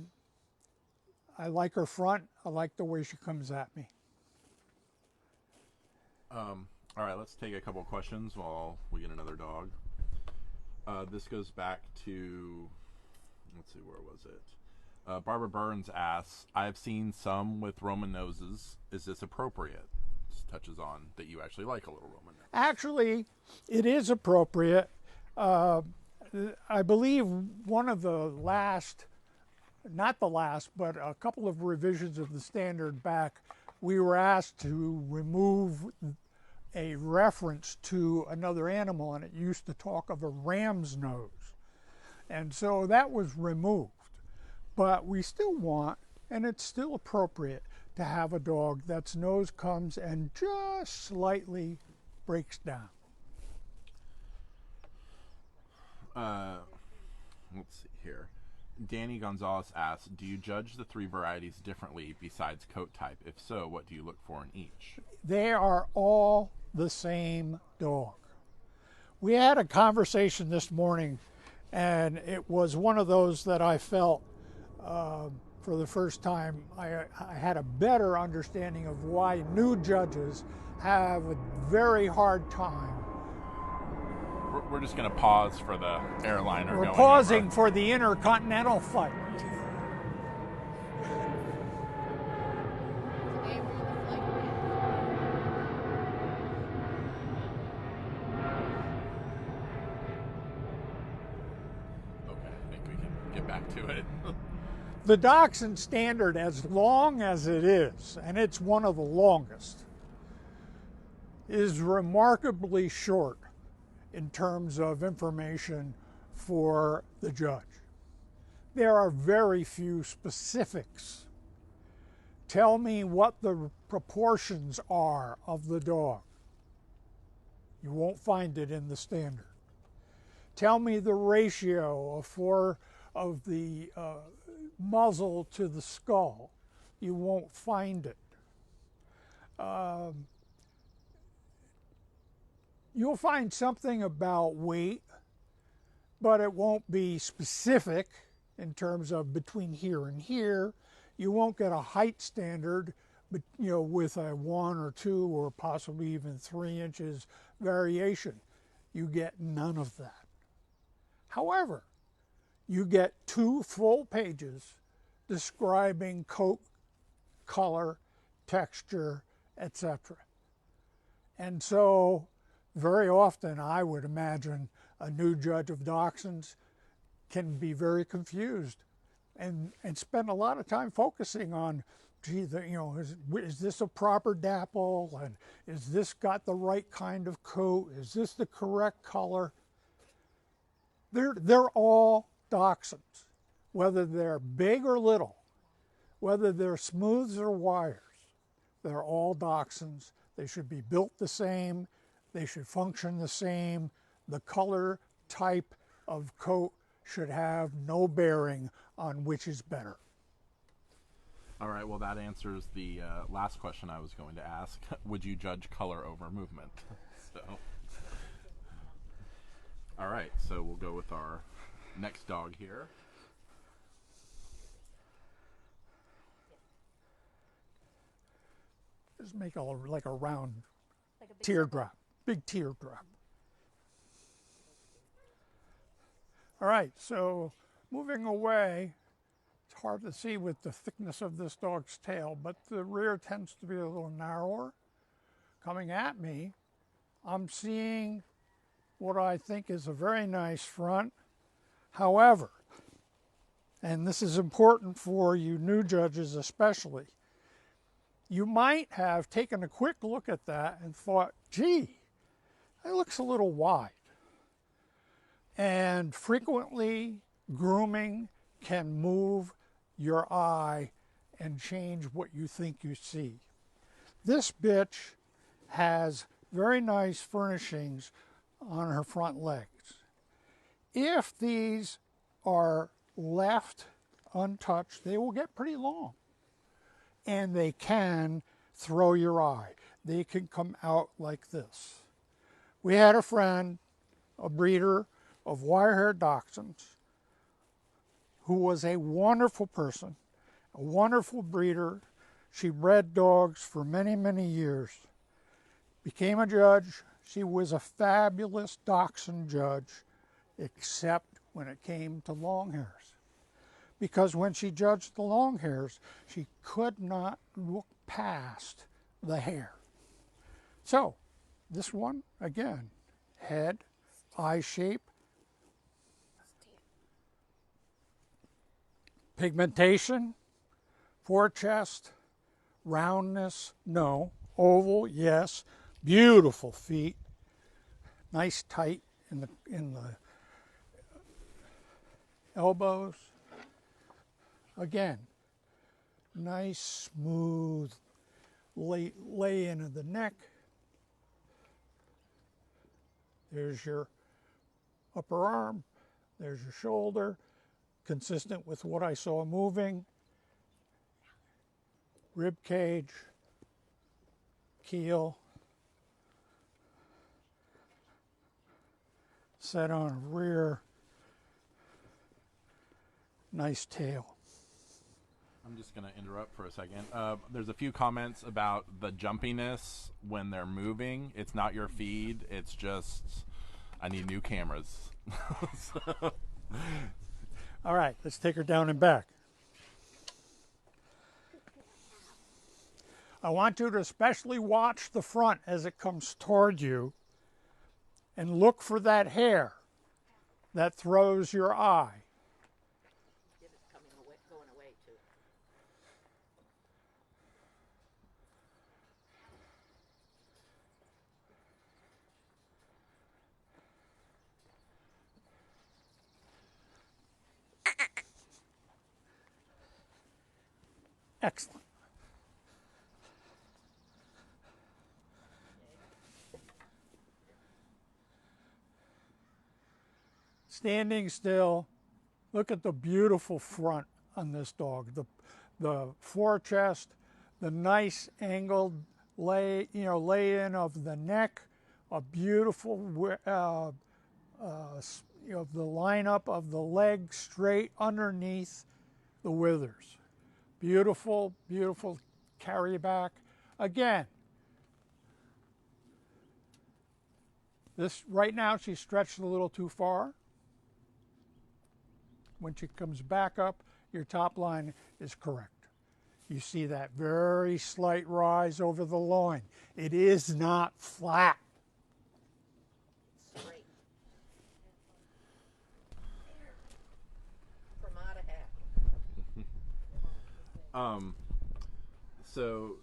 like her front. I like the way she comes at me. All right, let's take a couple questions while we get another dog. This goes back to, let's see, where was it? Barbara Burns asks, I've seen some with Roman noses. Is this appropriate? This touches on that you actually like a little Roman nose. Actually, it is appropriate. I believe one of the last, not the last, but a couple of revisions of the standard back, we were asked to remove a reference to another animal, and it used to talk of a ram's nose. And so that was removed. But we still want, and it's still appropriate, to have a dog that's nose comes and just slightly breaks down. Let's see here. Danny Gonzalez asks, do you judge the three varieties differently besides coat type? If so, what do you look for in each? They are all the same dog. We had a conversation this morning, and it was one of those that I felt for the first time I had a better understanding of why new judges have a very hard time. We're just going to pause for the airliner. We're going pausing over. for the intercontinental fight. Okay, I think we can get back to it. The Dachshund standard, as long as it is, and it's one of the longest, is remarkably short in terms of information for the judge. There are very few specifics. Tell me what the proportions are of the dog. You won't find it in the standard. Tell me the ratio of the muzzle to the skull. You won't find it. You'll find something about weight, but it won't be specific in terms of between here and here. You won't get a height standard, but with a 1 or 2 or possibly even 3 inches variation. You get none of that. However, you get 2 full pages describing coat, color, texture, etc. And so very often I would imagine a new judge of Dachshunds can be very confused and spend a lot of time focusing on, gee, is this a proper dapple, and is this got the right kind of coat, is this the correct color? They're all Dachshunds, whether they're big or little, whether they're smooths or wires. They're all Dachshunds. They should be built the same. They should function the same. The color type of coat should have no bearing on which is better. All right, well, that answers the last question I was going to ask. Would you judge color over movement? So, all right, so we'll go with our next dog here. Just make like a round teardrop, big teardrop. All right, so moving away, it's hard to see with the thickness of this dog's tail, but the rear tends to be a little narrower. Coming at me, I'm seeing what I think is a very nice front. However, and this is important for you new judges especially, you might have taken a quick look at that and thought, gee, that looks a little wide. And frequently, grooming can move your eye and change what you think you see. This bitch has very nice furnishings on her front legs. If these are left untouched, they will get pretty long. And they can throw your eye. They can come out like this. We had a friend, a breeder of wire-haired Dachshunds, who was a wonderful person, a wonderful breeder. She bred dogs for many, many years. Became a judge. She was a fabulous Dachshund judge, except when it came to long hairs. Because when she judged the long hairs, she could not look past the hair. So, this one, again, head, eye shape, pigmentation, forechest, roundness, no, oval, yes, beautiful feet, nice tight in the elbows. Again, nice smooth lay in of the neck. There's your upper arm, there's your shoulder, consistent with what I saw moving. Rib cage, keel, set on a rear, nice tail. I'm just going to interrupt for a second. There's a few comments about the jumpiness when they're moving. It's not your feed. It's just, I need new cameras. So. All right, let's take her down and back. I want you to especially watch the front as it comes toward you and look for that hair that throws your eye. Going away too. Excellent. Standing still, look at the beautiful front on this dog. The forechest, the nice angled lay in of the neck, a beautiful the lineup of the leg straight underneath the withers. Beautiful, beautiful carry back. Again, this right now she's stretched a little too far. When she comes back up, your top line is correct. You see that very slight rise over the loin. It is not flat. Straight. Pramada hat. So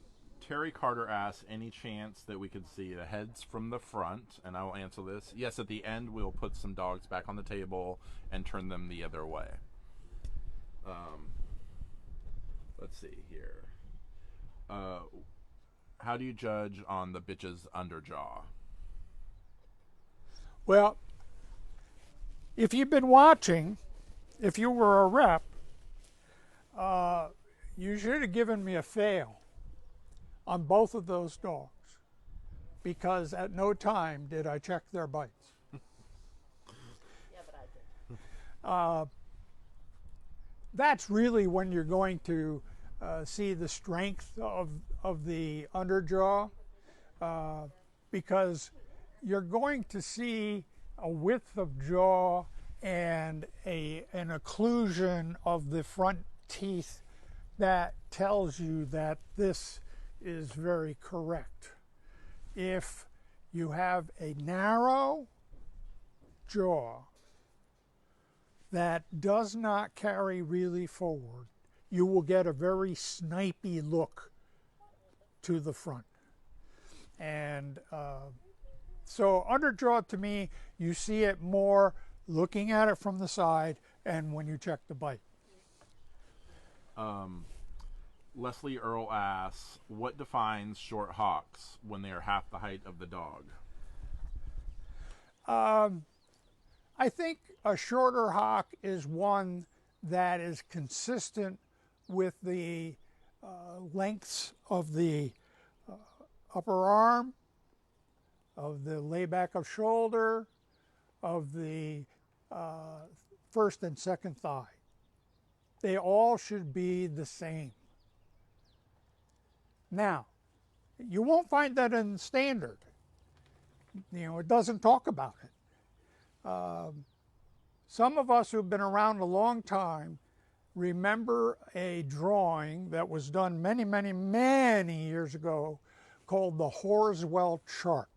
Terry Carter asks, any chance that we could see the heads from the front? And I will answer this. Yes, at the end we'll put some dogs back on the table and turn them the other way. Let's see here. How do you judge on the bitch's underjaw? Well, if you've been watching, if you were a rep, you should have given me a fail on both of those dogs, because at no time did I check their bites. Yeah, but I did. That's really when you're going to see the strength of the underjaw, because you're going to see a width of jaw and an occlusion of the front teeth that tells you that this is very correct. If you have a narrow jaw that does not carry really forward, you will get a very snipey look to the front. And so underjaw, to me, you see it more looking at it from the side and when you check the bite. Leslie Earl asks, what defines short hocks when they are half the height of the dog? I think a shorter hock is one that is consistent with the lengths of the upper arm, of the layback of shoulder, of the first and second thigh. They all should be the same. Now, you won't find that in standard. It doesn't talk about it. Some of us who've been around a long time remember a drawing that was done many, many, many years ago called the Horswell chart,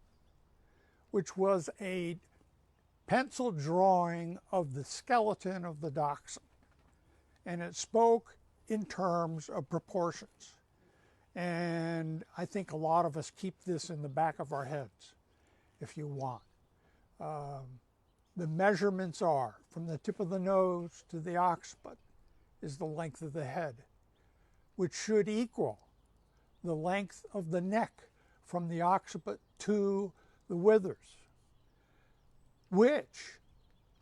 which was a pencil drawing of the skeleton of the dachshund. And it spoke in terms of proportions. And I think a lot of us keep this in the back of our heads, if you want. The measurements are from the tip of the nose to the occiput is the length of the head, which should equal the length of the neck from the occiput to the withers, which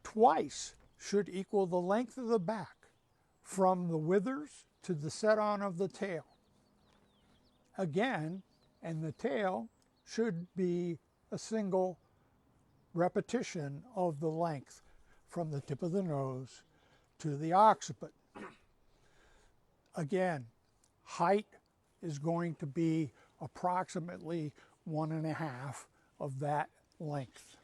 twice should equal the length of the back from the withers to the set-on of the tail. Again, and the tail should be a single repetition of the length from the tip of the nose to the occiput. Again, height is going to be approximately 1.5 of that length.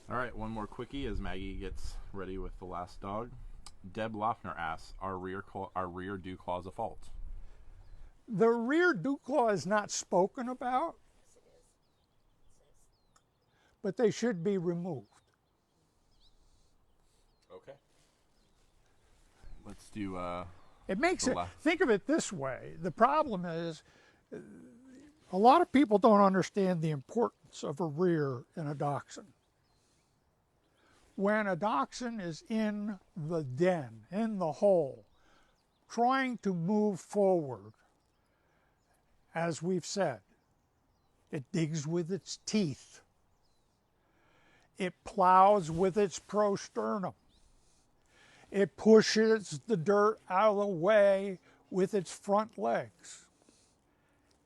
All right, one more quickie as Maggie gets ready with the last dog. Deb Loeffner asks, are rear dew claws a fault? The rear dew claw is not spoken about, but they should be removed. Okay. Let's do It makes it, think of it this way. The problem is a lot of people don't understand the importance of a rear in a dachshund. When a dachshund is in the den, in the hole, trying to move forward, as we've said, it digs with its teeth. It plows with its prosternum. It pushes the dirt out of the way with its front legs.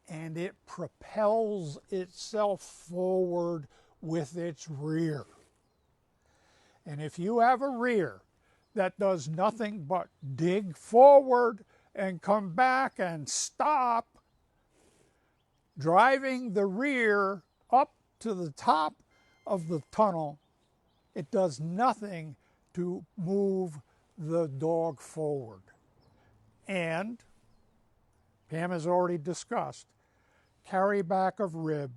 And it propels itself forward with its rear. And if you have a rear that does nothing but dig forward and come back and stop, driving the rear up to the top of the tunnel. It does nothing to move the dog forward. And Pam has already discussed carry back of rib,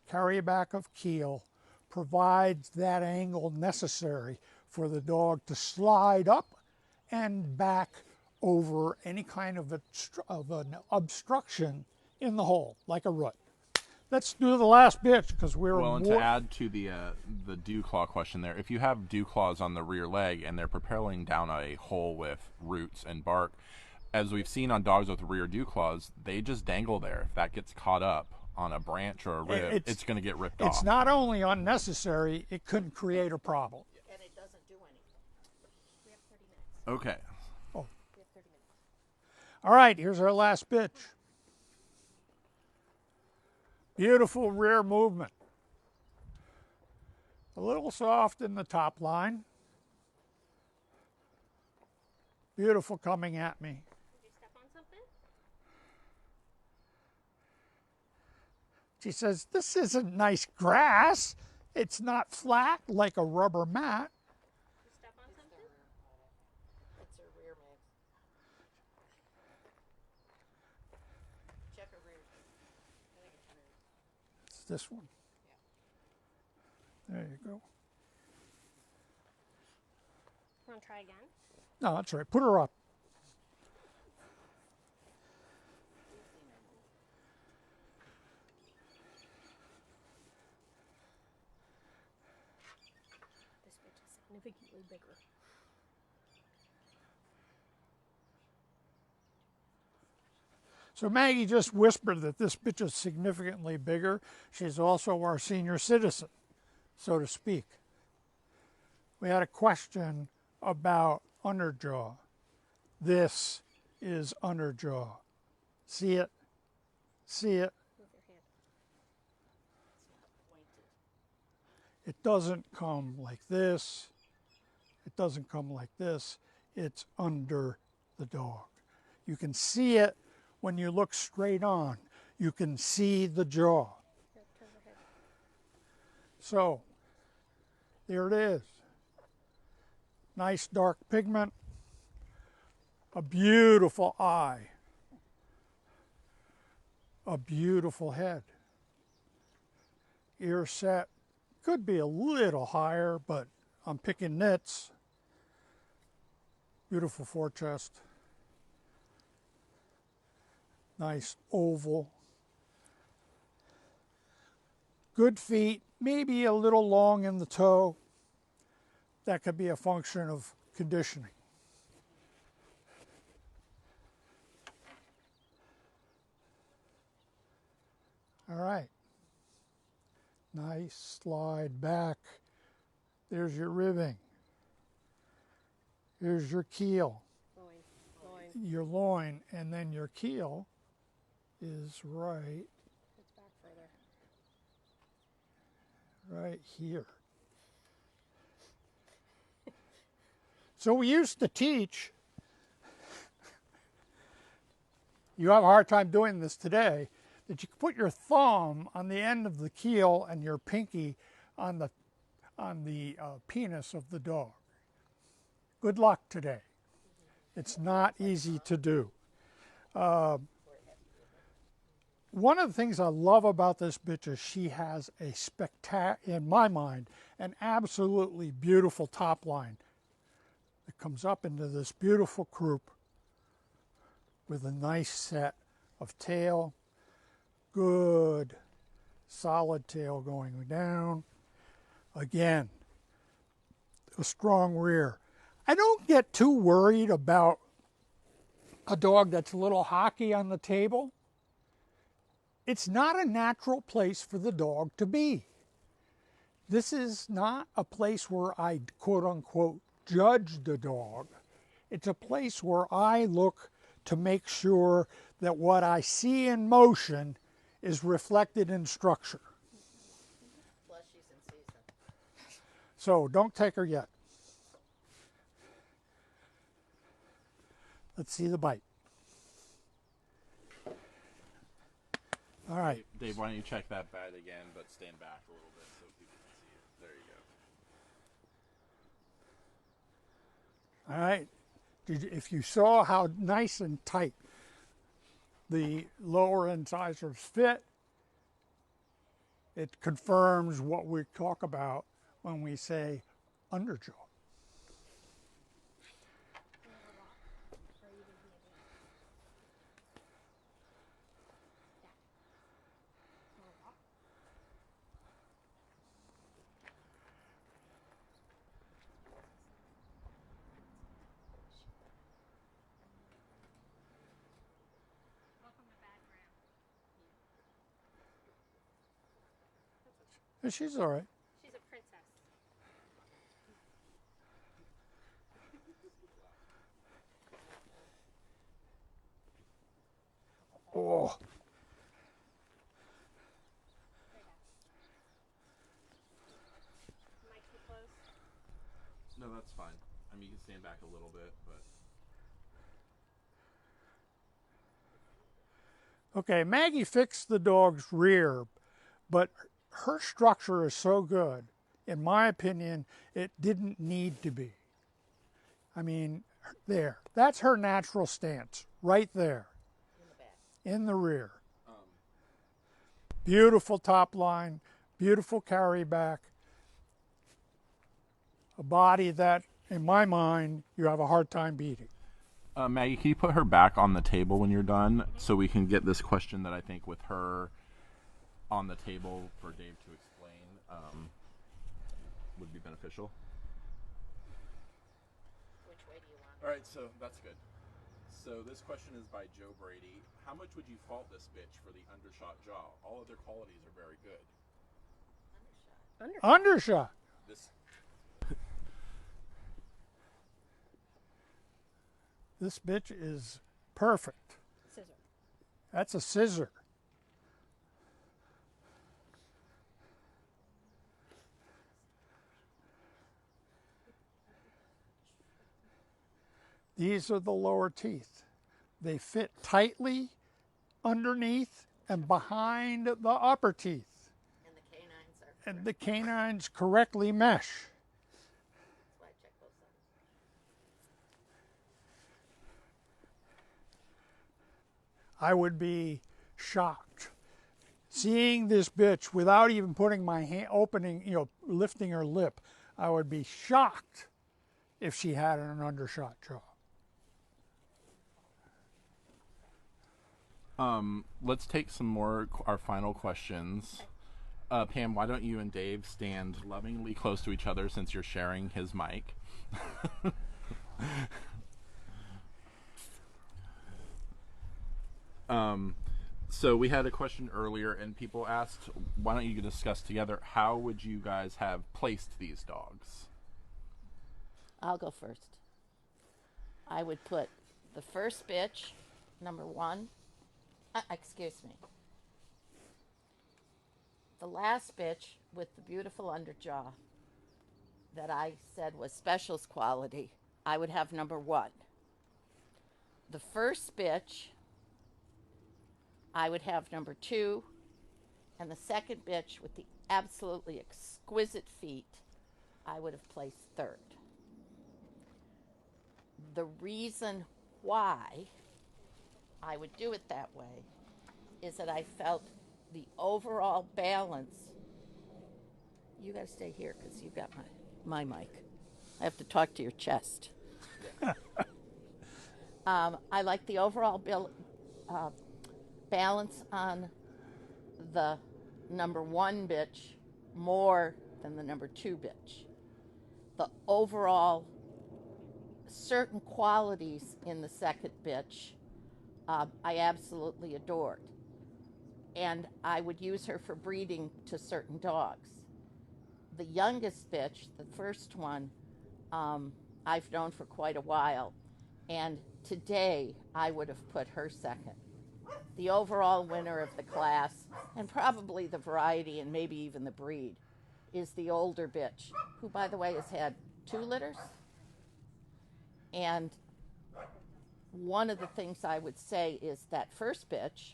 carry back of keel provides that angle necessary for the dog to slide up and back over any kind of an obstruction in the hole, like a root. Let's do the last bitch because we're well. And to add to the dew claw question there, if you have dew claws on the rear leg and they're propelling down a hole with roots and bark, as we've seen on dogs with rear dew claws, they just dangle there. If that gets caught up on a branch or a rib, it's going to get ripped off. It's not only unnecessary, it could create a problem. And it doesn't do anything. We have 30 minutes. Okay. Oh. We have 30 minutes. All right, here's our last bitch. Beautiful rear movement. A little soft in the top line. Beautiful coming at me. Did you step on something? She says, this isn't nice grass. It's not flat like a rubber mat. Did you step on something? It's her rear mag. Check her rear. I think it's rear. It's this one. There you go. Want to try again? No, that's right. Put her up. This bitch is significantly bigger. So Maggie just whispered that this bitch is significantly bigger. She's also our senior citizen, so to speak. We had a question about underjaw. This is underjaw. See it? See it? Move your hand. It doesn't come like this. It doesn't come like this. It's under the dog. You can see it when you look straight on. You can see the jaw. Here, turn your head. So, there it is. Nice dark pigment. A beautiful eye. A beautiful head. Ear set. Could be a little higher, but I'm picking nits. Beautiful forechest. Nice oval. Good feet, maybe a little long in the toe. That could be a function of conditioning. All right. Nice slide back. There's your ribbing. Here's your keel, Loin. your loin, and then your keel is right It's back further. right here. So we used to teach, you have a hard time doing this today, that you put your thumb on the end of the keel and your pinky on the penis of the dog. Good luck today. It's not easy to do. One of the things I love about this bitch is she has a in my mind, an absolutely beautiful top line that comes up into this beautiful croup with a nice set of tail, good solid tail going down. Again, a strong rear. I don't get too worried about a dog that's a little hockey on the table. It's not a natural place for the dog to be. This is not a place where I, quote unquote, judge the dog. It's a place where I look to make sure that what I see in motion is reflected in structure. Plus she's in season. So don't take her yet. Let's see the bite. All right. Dave, why don't you check that bite again, but stand back a little bit so people can see it. There you go. All right. If you saw how nice and tight the lower incisors fit, it confirms what we talk about when we say underjaw. She's all right. She's a princess. Oh, Am I too close? No, that's fine. I mean, you can stand back a little bit, but... okay. Maggie fixed the dog's rear, but her structure is so good, in my opinion, it didn't need to be. I mean, there. That's her natural stance, right there. In the back. In the rear. Beautiful top line, beautiful carry back. A body that, in my mind, you have a hard time beating. Maggie, can you put her back on the table when you're done so we can get this question that I think with her on the table for Dave to explain would be beneficial? Which way do you want? All right, so that's good. So this question is by Joe Brady. How much would you fault this bitch for the undershot jaw? All other qualities are very good. Undershot. This This bitch is perfect. Scissor. That's a scissor. These are the lower teeth. They fit tightly underneath and behind the upper teeth. And the canines are. And the canines correctly mesh. That's why I check both sides. I would be shocked seeing this bitch without even putting my hand, lifting her lip. I would be shocked if she had an undershot jaw. Let's take some more, our final questions. Pam, why don't you and Dave stand lovingly close to each other since you're sharing his mic? So we had a question earlier and people asked, why don't you discuss together, how would you guys have placed these dogs? I'll go first. I would put the first bitch, number one. Excuse me. The last bitch with the beautiful underjaw that I said was specials quality, I would have number one. The first bitch, I would have number two. And the second bitch with the absolutely exquisite feet, I would have placed third. The reason why I would do it that way is that I felt the overall balance. You got to stay here because you got my mic. I have to talk to your chest. I like the overall balance on the number one bitch more than the number two bitch. The overall certain qualities in the second bitch I absolutely adored. And I would use her for breeding to certain dogs. The youngest bitch, the first one, I've known for quite a while. And today I would have put her second. The overall winner of the class, and probably the variety and maybe even the breed, is the older bitch, who, by the way, has had 2 litters and one of the things I would say is that first bitch,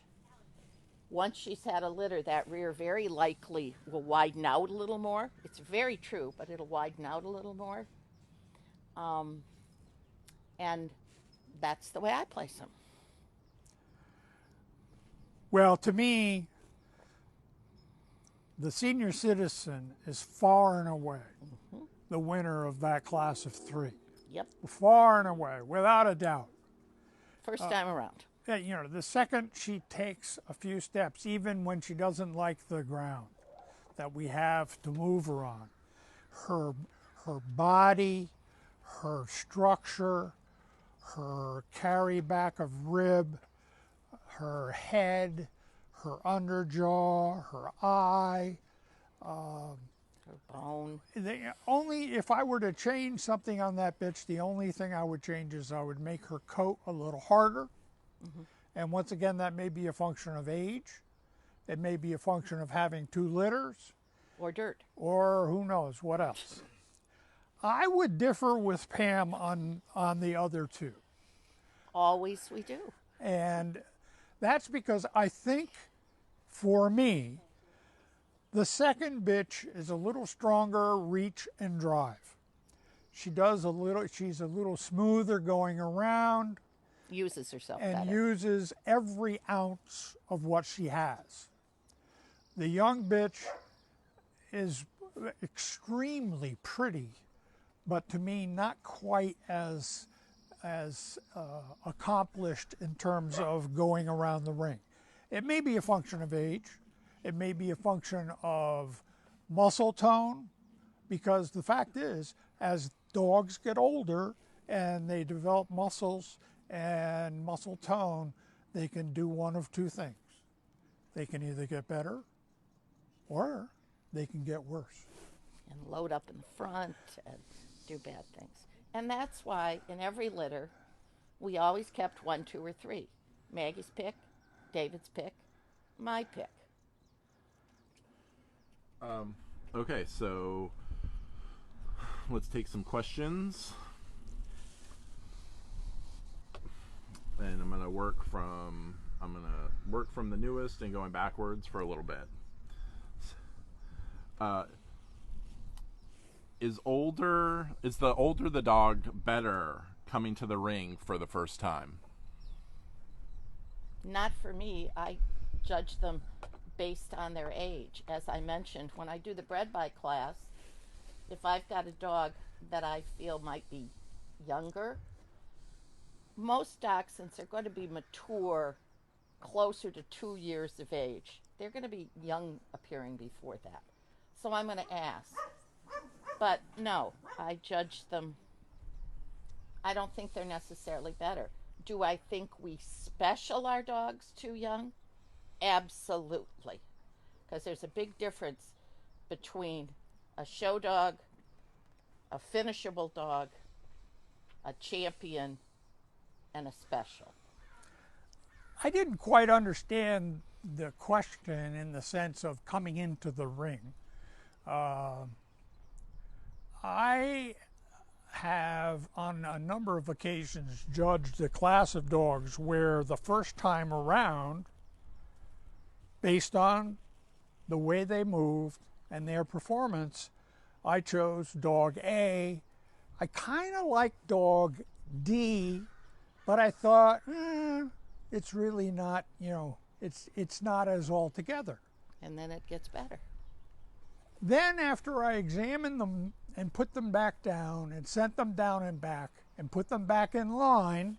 once she's had a litter, that rear very likely will widen out a little more. It's very true, but it'll widen out a little more. And that's the way I place them. Well, to me, the senior citizen is far and away the winner of that class of 3. Yep, Far and away, without a doubt. first time around. You know, the second she takes a few steps, even when she doesn't like the ground that we have to move her on, her body, her structure, her carry back of rib, her head, her underjaw, her eye. Her bone. Only if I were to change something on that bitch, the only thing I would change is I would make her coat a little harder. And once again, that may be a function of age. It may be a function of having 2 litters. Or dirt. Or who knows what else. I would differ with Pam on the other 2. Always we do. And that's because I think, for me, the second bitch is a little stronger reach and drive. She's a little smoother going around. Uses herself and better. uses every ounce of what she has. The young bitch is extremely pretty, but to me not quite as accomplished in terms of going around the ring. It may be a function of age. It may be a function of muscle tone, because the fact is, as dogs get older and they develop muscles and muscle tone, they can do one of 2 things. They can either get better or they can get worse. And load up in the front and do bad things. And that's why in every litter, we always kept 1, 2, or 3. Maggie's pick, David's pick, my pick. Okay, so let's take some questions. And I'm gonna work from the newest and going backwards for a little bit. Is the older the dog better coming to the ring for the first time? Not for me. I judge them based on their age. As I mentioned, when I do the bred by class, if I've got a dog that I feel might be younger, most Dachshunds are going to be mature closer to 2 years of age. They're going to be young appearing before that. So I'm going to ask. But no, I judge them. I don't think they're necessarily better. Do I think we special our dogs too young? Absolutely. Because there's a big difference between a show dog, a finishable dog, a champion, and a special. I didn't quite understand the question in the sense of coming into the ring. I have on a number of occasions judged a class of dogs where the first time around, based on the way they moved and their performance, I chose dog A. I kind of like dog D, but I thought, it's really not, it's not as altogether. And then it gets better. Then after I examined them and put them back down and sent them down and back and put them back in line,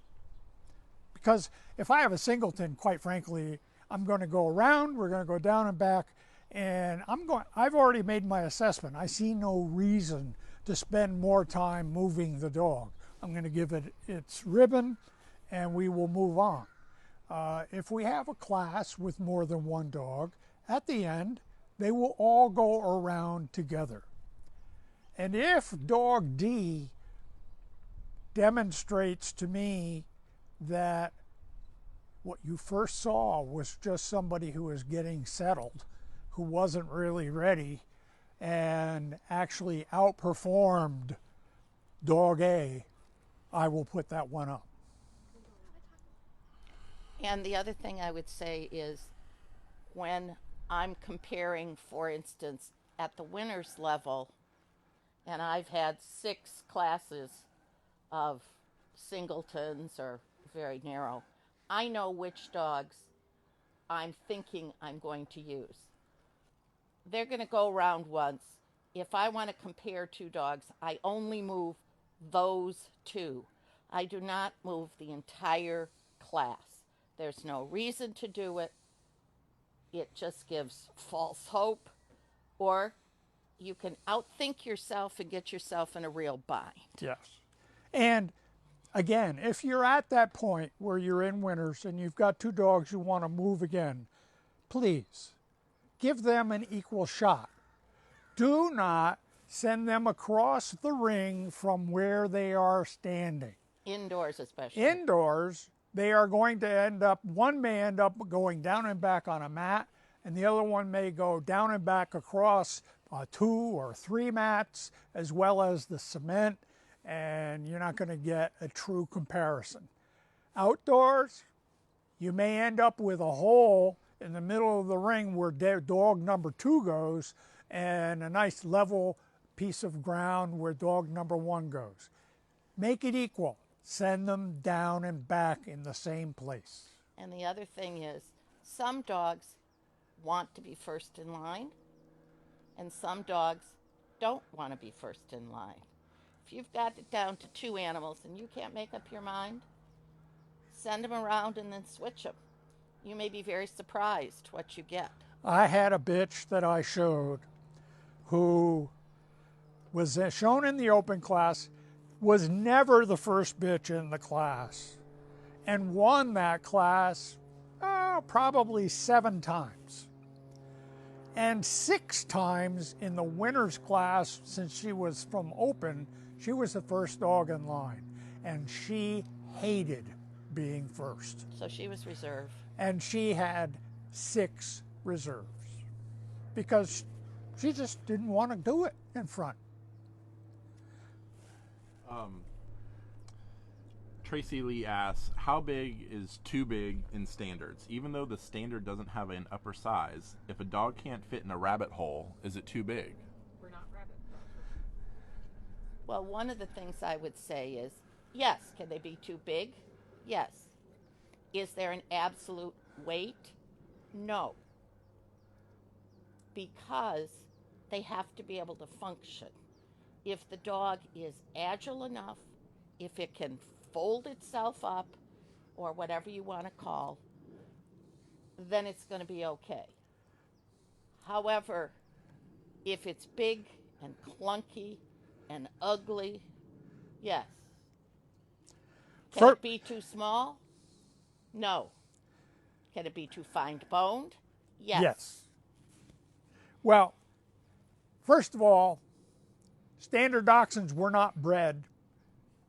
because if I have a singleton, quite frankly, I'm going to go around, we're going to go down and back, and I've already made my assessment. I see no reason to spend more time moving the dog. I'm going to give it its ribbon and we will move on. If we have a class with more than one dog, at the end, they will all go around together. And if dog D demonstrates to me that what you first saw was just somebody who was getting settled, who wasn't really ready, and actually outperformed dog A, I will put that one up. And the other thing I would say is when I'm comparing, for instance, at the winners level, and I've had 6 classes of singletons or very narrow, I know which dogs I'm thinking I'm going to use. They're going to go around once. If I want to compare 2 dogs, I only move those 2. I do not move the entire class. There's no reason to do it. It just gives false hope, or you can outthink yourself and get yourself in a real bind. Yes. And again, if you're at that point where you're in winners and you've got 2 dogs you want to move again, please give them an equal shot. Do not send them across the ring from where they are standing. Indoors especially. Indoors, they are going to end up, one may end up going down and back on a mat, and the other one may go down and back across 2 or 3 mats, as well as the cement, and you're not going to get a true comparison. Outdoors, you may end up with a hole in the middle of the ring where dog number 2 goes, and a nice level piece of ground where dog number 1 goes. Make it equal. Send them down and back in the same place. And the other thing is, some dogs want to be first in line, and some dogs don't want to be first in line. If you've got it down to 2 animals and you can't make up your mind, send them around and then switch them. You may be very surprised what you get. I had a bitch that I showed who was shown in the open class, was never the first bitch in the class, and won that class probably 7 times. And 6 times in the winner's class, since she was from open, she was the first dog in line. And she hated being first. So she was reserve. And she had 6 reserves because she just didn't want to do it in front. Tracy Lee asks, how big is too big in standards? Even though the standard doesn't have an upper size, if a dog can't fit in a rabbit hole, is it too big? We're not rabbit. Well, one of the things I would say is, yes, can they be too big? Yes. Is there an absolute weight? No. Because they have to be able to function. If the dog is agile enough, if it can fold itself up, or whatever you want to call, then it's going to be okay. However, if it's big and clunky and ugly, yes. Can it be too small? No. Can it be too fine-boned? Yes. Yes. Well, first of all, standard Dachshunds were not bred.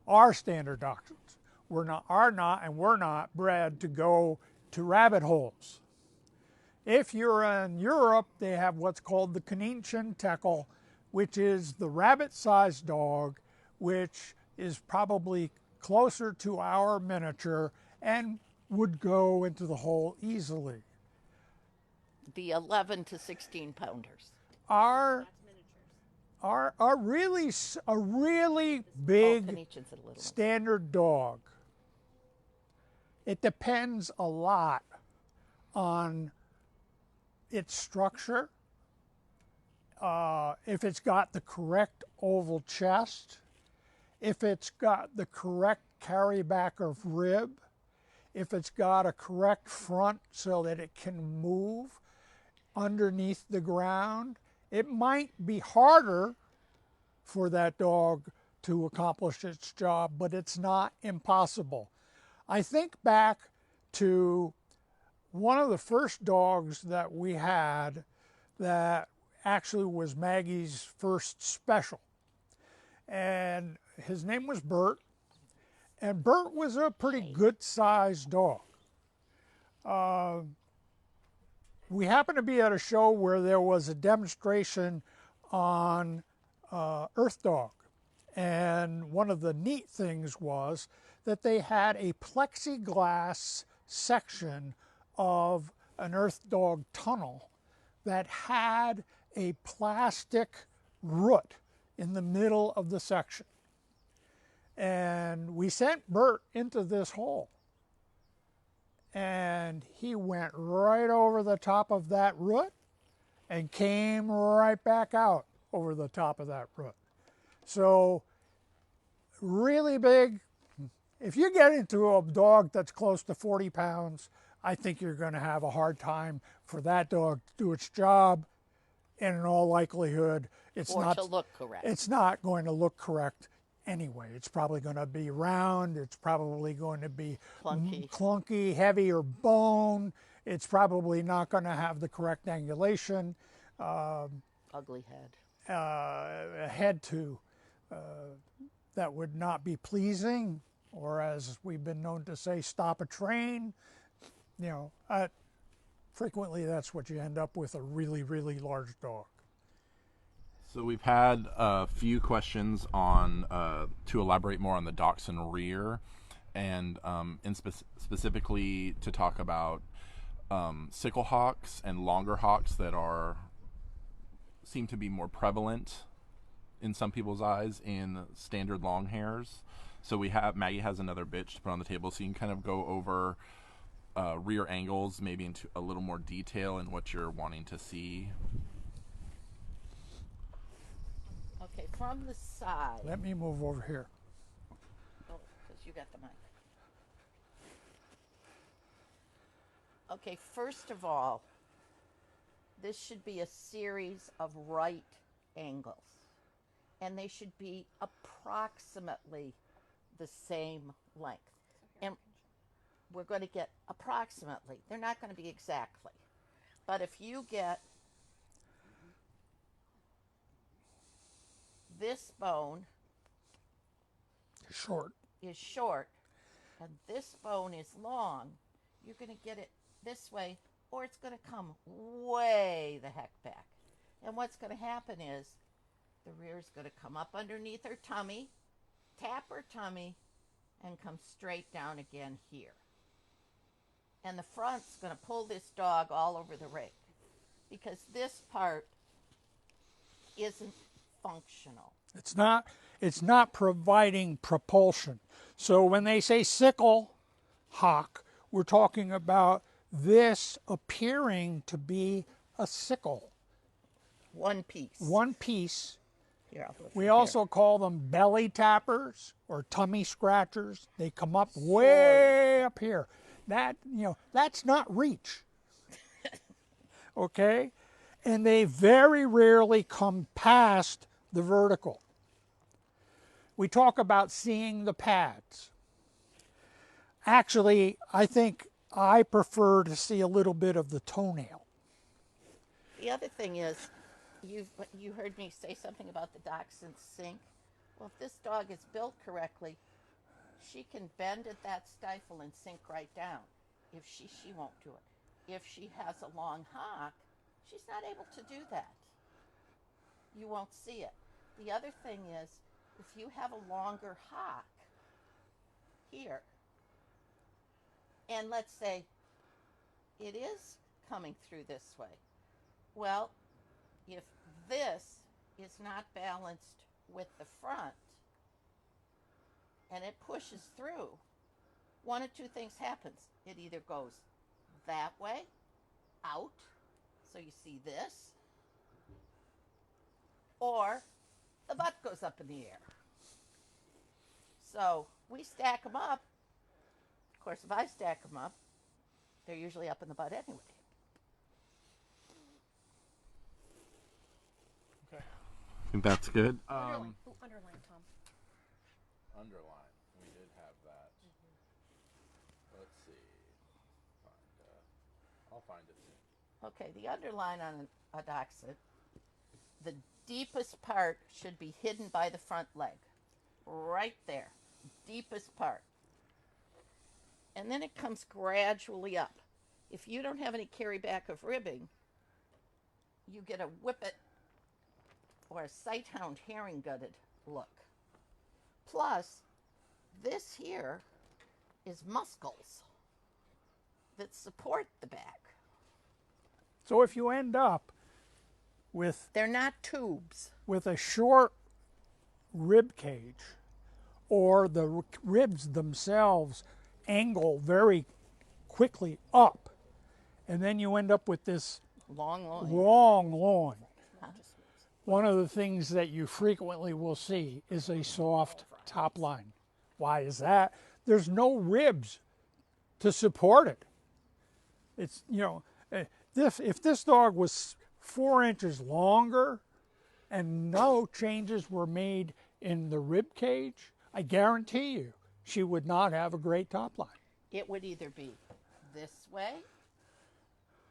Our standard Dachshunds were not bred to go to rabbit holes. If you're in Europe, they have what's called the Kaninchen Tekel, which is the rabbit-sized dog, which is probably closer to our miniature and would go into the hole easily. The 11 to 16 pounders. Are really a really big Kanichen's a little standard dog. It depends a lot on its structure, if it's got the correct oval chest, if it's got the correct carry back of rib, if it's got a correct front so that it can move underneath the ground. It might be harder for that dog to accomplish its job, but it's not impossible. I think back to one of the first dogs that we had that actually was Maggie's first special. And his name was Bert. And Bert was a pretty good-sized dog. We happened to be at a show where there was a demonstration on Earth Dog. And one of the neat things was that they had a plexiglass section of an earth dog tunnel that had a plastic root in the middle of the section. And we sent Bert into this hole. And he went right over the top of that root and came right back out over the top of that root. So really big. If you get into a dog that's close to 40 pounds, I think you're going to have a hard time for that dog to do its job. And in all likelihood, it's not going to look correct anyway. It's probably going to be round. It's probably going to be clunky, heavy, or bone. It's probably not going to have the correct angulation. Ugly head. A head too that would not be pleasing, or as we've been known to say, stop a train. You know, frequently that's what you end up with, a really, really large dog. So we've had a few questions on to elaborate more on the Dachshund rear, and specifically to talk about sickle hocks and longer hocks that seem to be more prevalent in some people's eyes in standard long hairs. So Maggie has another bitch to put on the table, so you can kind of go over rear angles, maybe into a little more detail in what you're wanting to see. Okay, from the side. Let me move over here. Oh, because you got the mic. Okay, first of all, this should be a series of right angles. And they should be approximately the same length. And we're going to get approximately. They're not going to be exactly. But if you get this bone is short and this bone is long, you're going to get it this way, or it's going to come way the heck back. And what's going to happen is the rear is going to come up underneath her tummy, tap her tummy, and come straight down again here. And the front's going to pull this dog all over the rig because this part isn't functional. It's not providing propulsion. So when they say sickle hock, we're talking about this appearing to be a sickle. One piece. One piece. Here, we also call them belly tappers or tummy scratchers. They come up way up here. That's not reach. Okay? And they very rarely come past the vertical. We talk about seeing the pads. Actually, I think I prefer to see a little bit of the toenail. The other thing is, you heard me say something about the Dachshund sink. Well, if this dog is built correctly, she can bend at that stifle and sink right down. If she won't do it. If she has a long hock, she's not able to do that. You won't see it. The other thing is, if you have a longer hock here, and let's say it is coming through this way, well, if this is not balanced with the front and it pushes through, one of two things happens. It either goes that way, out, so you see this, or the butt goes up in the air. So we stack them up. Of course, if I stack them up, they're usually up in the butt anyway. Okay. I think that's good. Underline, Tom. Underline. We did have that. Let's see. I'll find it soon. Okay, the underline on a Dachshund, the deepest part should be hidden by the front leg. Right there. Deepest part. And then it comes gradually up. If you don't have any carry back of ribbing, you get a whippet or a sighthound herring gutted look. Plus, this here is muscles. that support the back. So if you end up with They're not tubes. a short rib cage, or the ribs themselves angle very quickly up, and then you end up with this Long loin. long loin. One of the things that you frequently will see is a soft top line. Why is that? There's no ribs to support it. It's, if this dog was 4 inches longer and no changes were made in the rib cage, I guarantee you she would not have a great top line. It would either be this way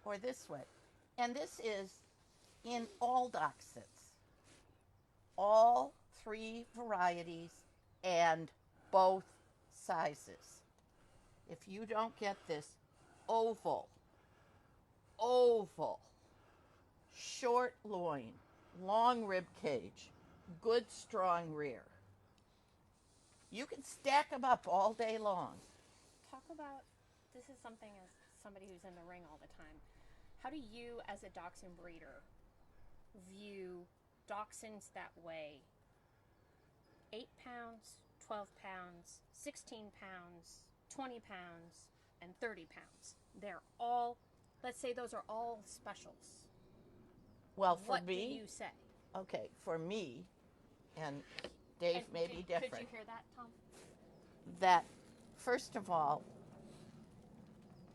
or this way. And this is in all Dachshunds. All 3 varieties and both sizes. If you don't get this oval, short loin, long rib cage, good strong rear, you can stack them up all day long. Talk about, this is something as somebody who's in the ring all the time. How do you, as a Dachshund breeder, view Dachshunds that weigh 8 pounds, 12 pounds, 16 pounds, 20 pounds, and 30 pounds? They're all, let's say those are all specials. Well, for what me, do you say? okay, for me, and Dave And may be different, Could you hear that, Tom? that first of all,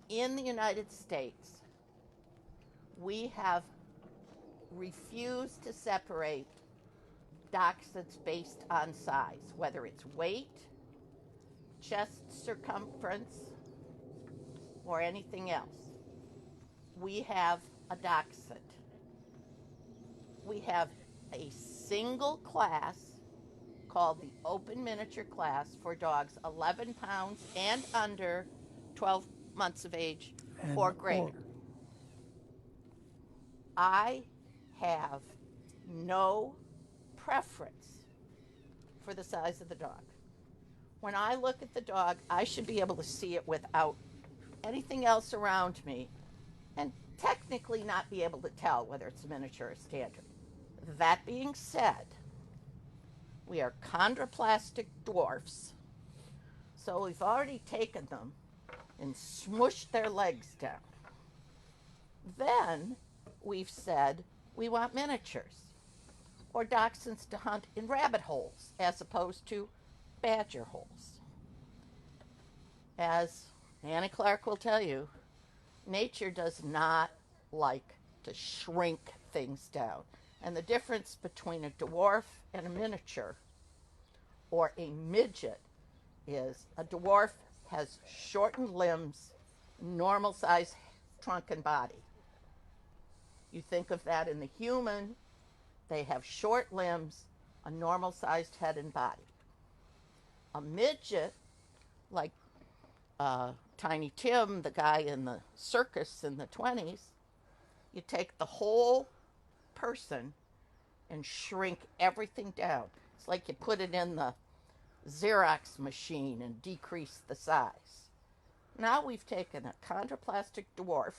in the United States, we have refused to separate Dachshunds based on size, whether it's weight, chest circumference, or anything else. We have a Dachshund. We have a single class called the open miniature class for dogs 11 pounds and under, 12 months of age or greater. I have no preference for the size of the dog. When I look at the dog, I should be able to see it without anything else around me, and technically not be able to tell whether it's miniature or standard. That being said, we are chondroplastic dwarfs, so we've already taken them and smushed their legs down. Then we've said we want miniatures, or Dachshunds to hunt in rabbit holes as opposed to badger holes. As Annie Clark will tell you, nature does not like to shrink things down. And the difference between a dwarf and a miniature or a midget is a dwarf has shortened limbs, normal size trunk and body. You think of that in the human, they have short limbs, a normal sized head and body. A midget, like Tiny Tim, the guy in the circus in the 20s, you take the whole person and shrink everything down. It's like you put it in the Xerox machine and decrease the size. Now we've taken a chondroplastic dwarf,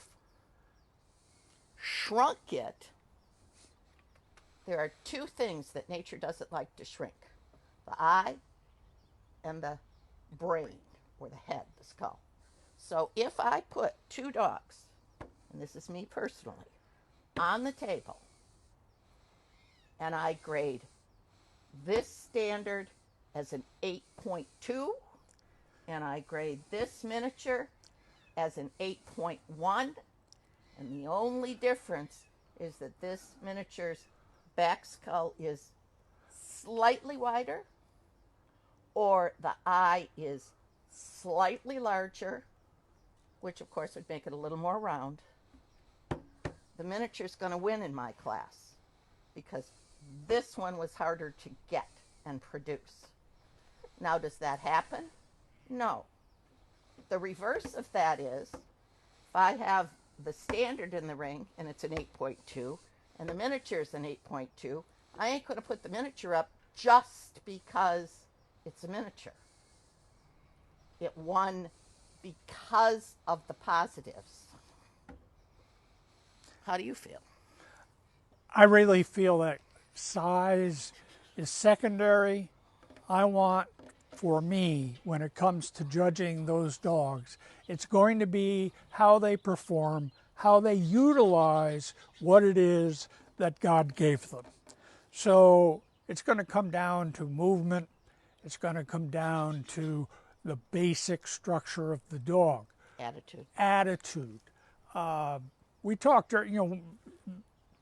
shrunk it. There are 2 things that nature doesn't like to shrink: the eye and the brain, or the head, the skull. So if I put 2 dogs, and this is me personally, on the table, and I grade this standard as an 8.2, and I grade this miniature as an 8.1, and the only difference is that this miniature's back skull is slightly wider, or the eye is slightly larger, which of course would make it a little more round, the miniature's going to win in my class, because this one was harder to get and produce. Now, does that happen? No. The reverse of that is, if I have the standard in the ring and it's an 8.2 and the miniature is an 8.2, I ain't going to put the miniature up just because it's a miniature. It won because of the positives. How do you feel? I really feel that size is secondary. I want, for me, when it comes to judging those dogs, it's going to be how they perform, how they utilize what it is that God gave them. So it's going to come down to movement. It's going to come down to the basic structure of the dog. Attitude. We talked,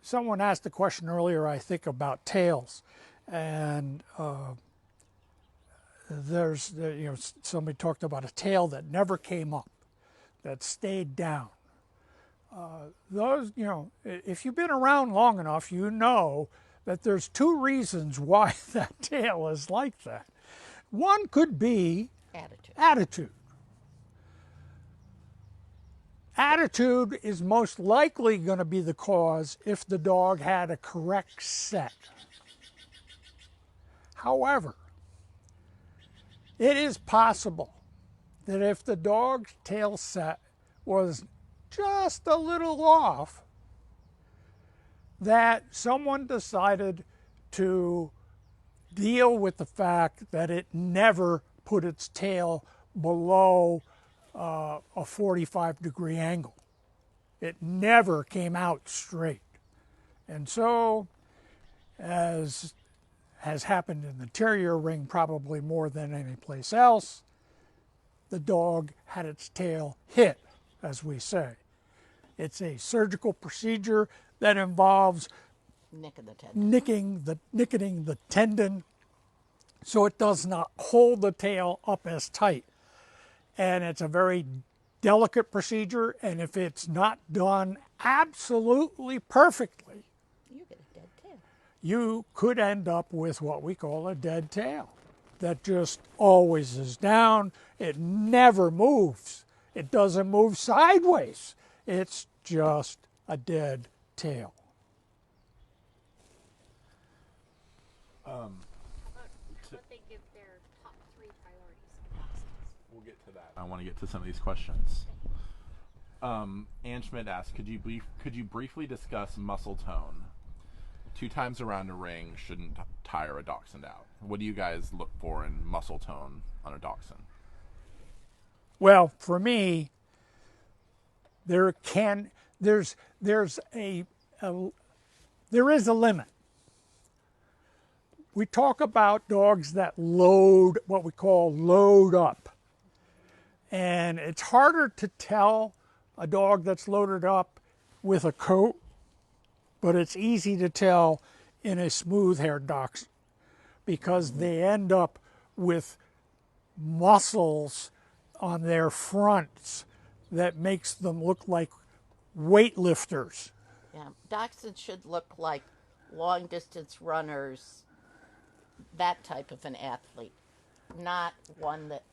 someone asked a question earlier, I think, about tails. And somebody talked about a tail that never came up, that stayed down. If you've been around long enough, you know that there's two reasons why that tail is like that. One could be attitude. Attitude is most likely going to be the cause if the dog had a correct set. However, it is possible that if the dog's tail set was just a little off, that someone decided to deal with the fact that it never put its tail below a 45-degree angle. It never came out straight. And so, as has happened in the terrier ring probably more than any place else, the dog had its tail hit, as we say. It's a surgical procedure that involves nicking the tendon so it does not hold the tail up as tight. And it's a very delicate procedure, and if it's not done absolutely perfectly, You get a dead tail. you could end up with what we call a dead tail that just always is down. It never moves. It doesn't move sideways. It's just a dead tail. How about they give their top 3 priorities of Dachshunds? We'll get to that. I want to get to some of these questions. Ann Schmidt asked, could you briefly discuss muscle tone? 2 times around a ring shouldn't tire a Dachshund out. What do you guys look for in muscle tone on a Dachshund? Well, for me, there is a limit. We talk about dogs that load, what we call load up. And it's harder to tell a dog that's loaded up with a coat, but it's easy to tell in a smooth-haired Dachshund because they end up with muscles on their fronts that makes them look like weightlifters. Yeah, Dachshunds should look like long-distance runners, that type of an athlete, not one that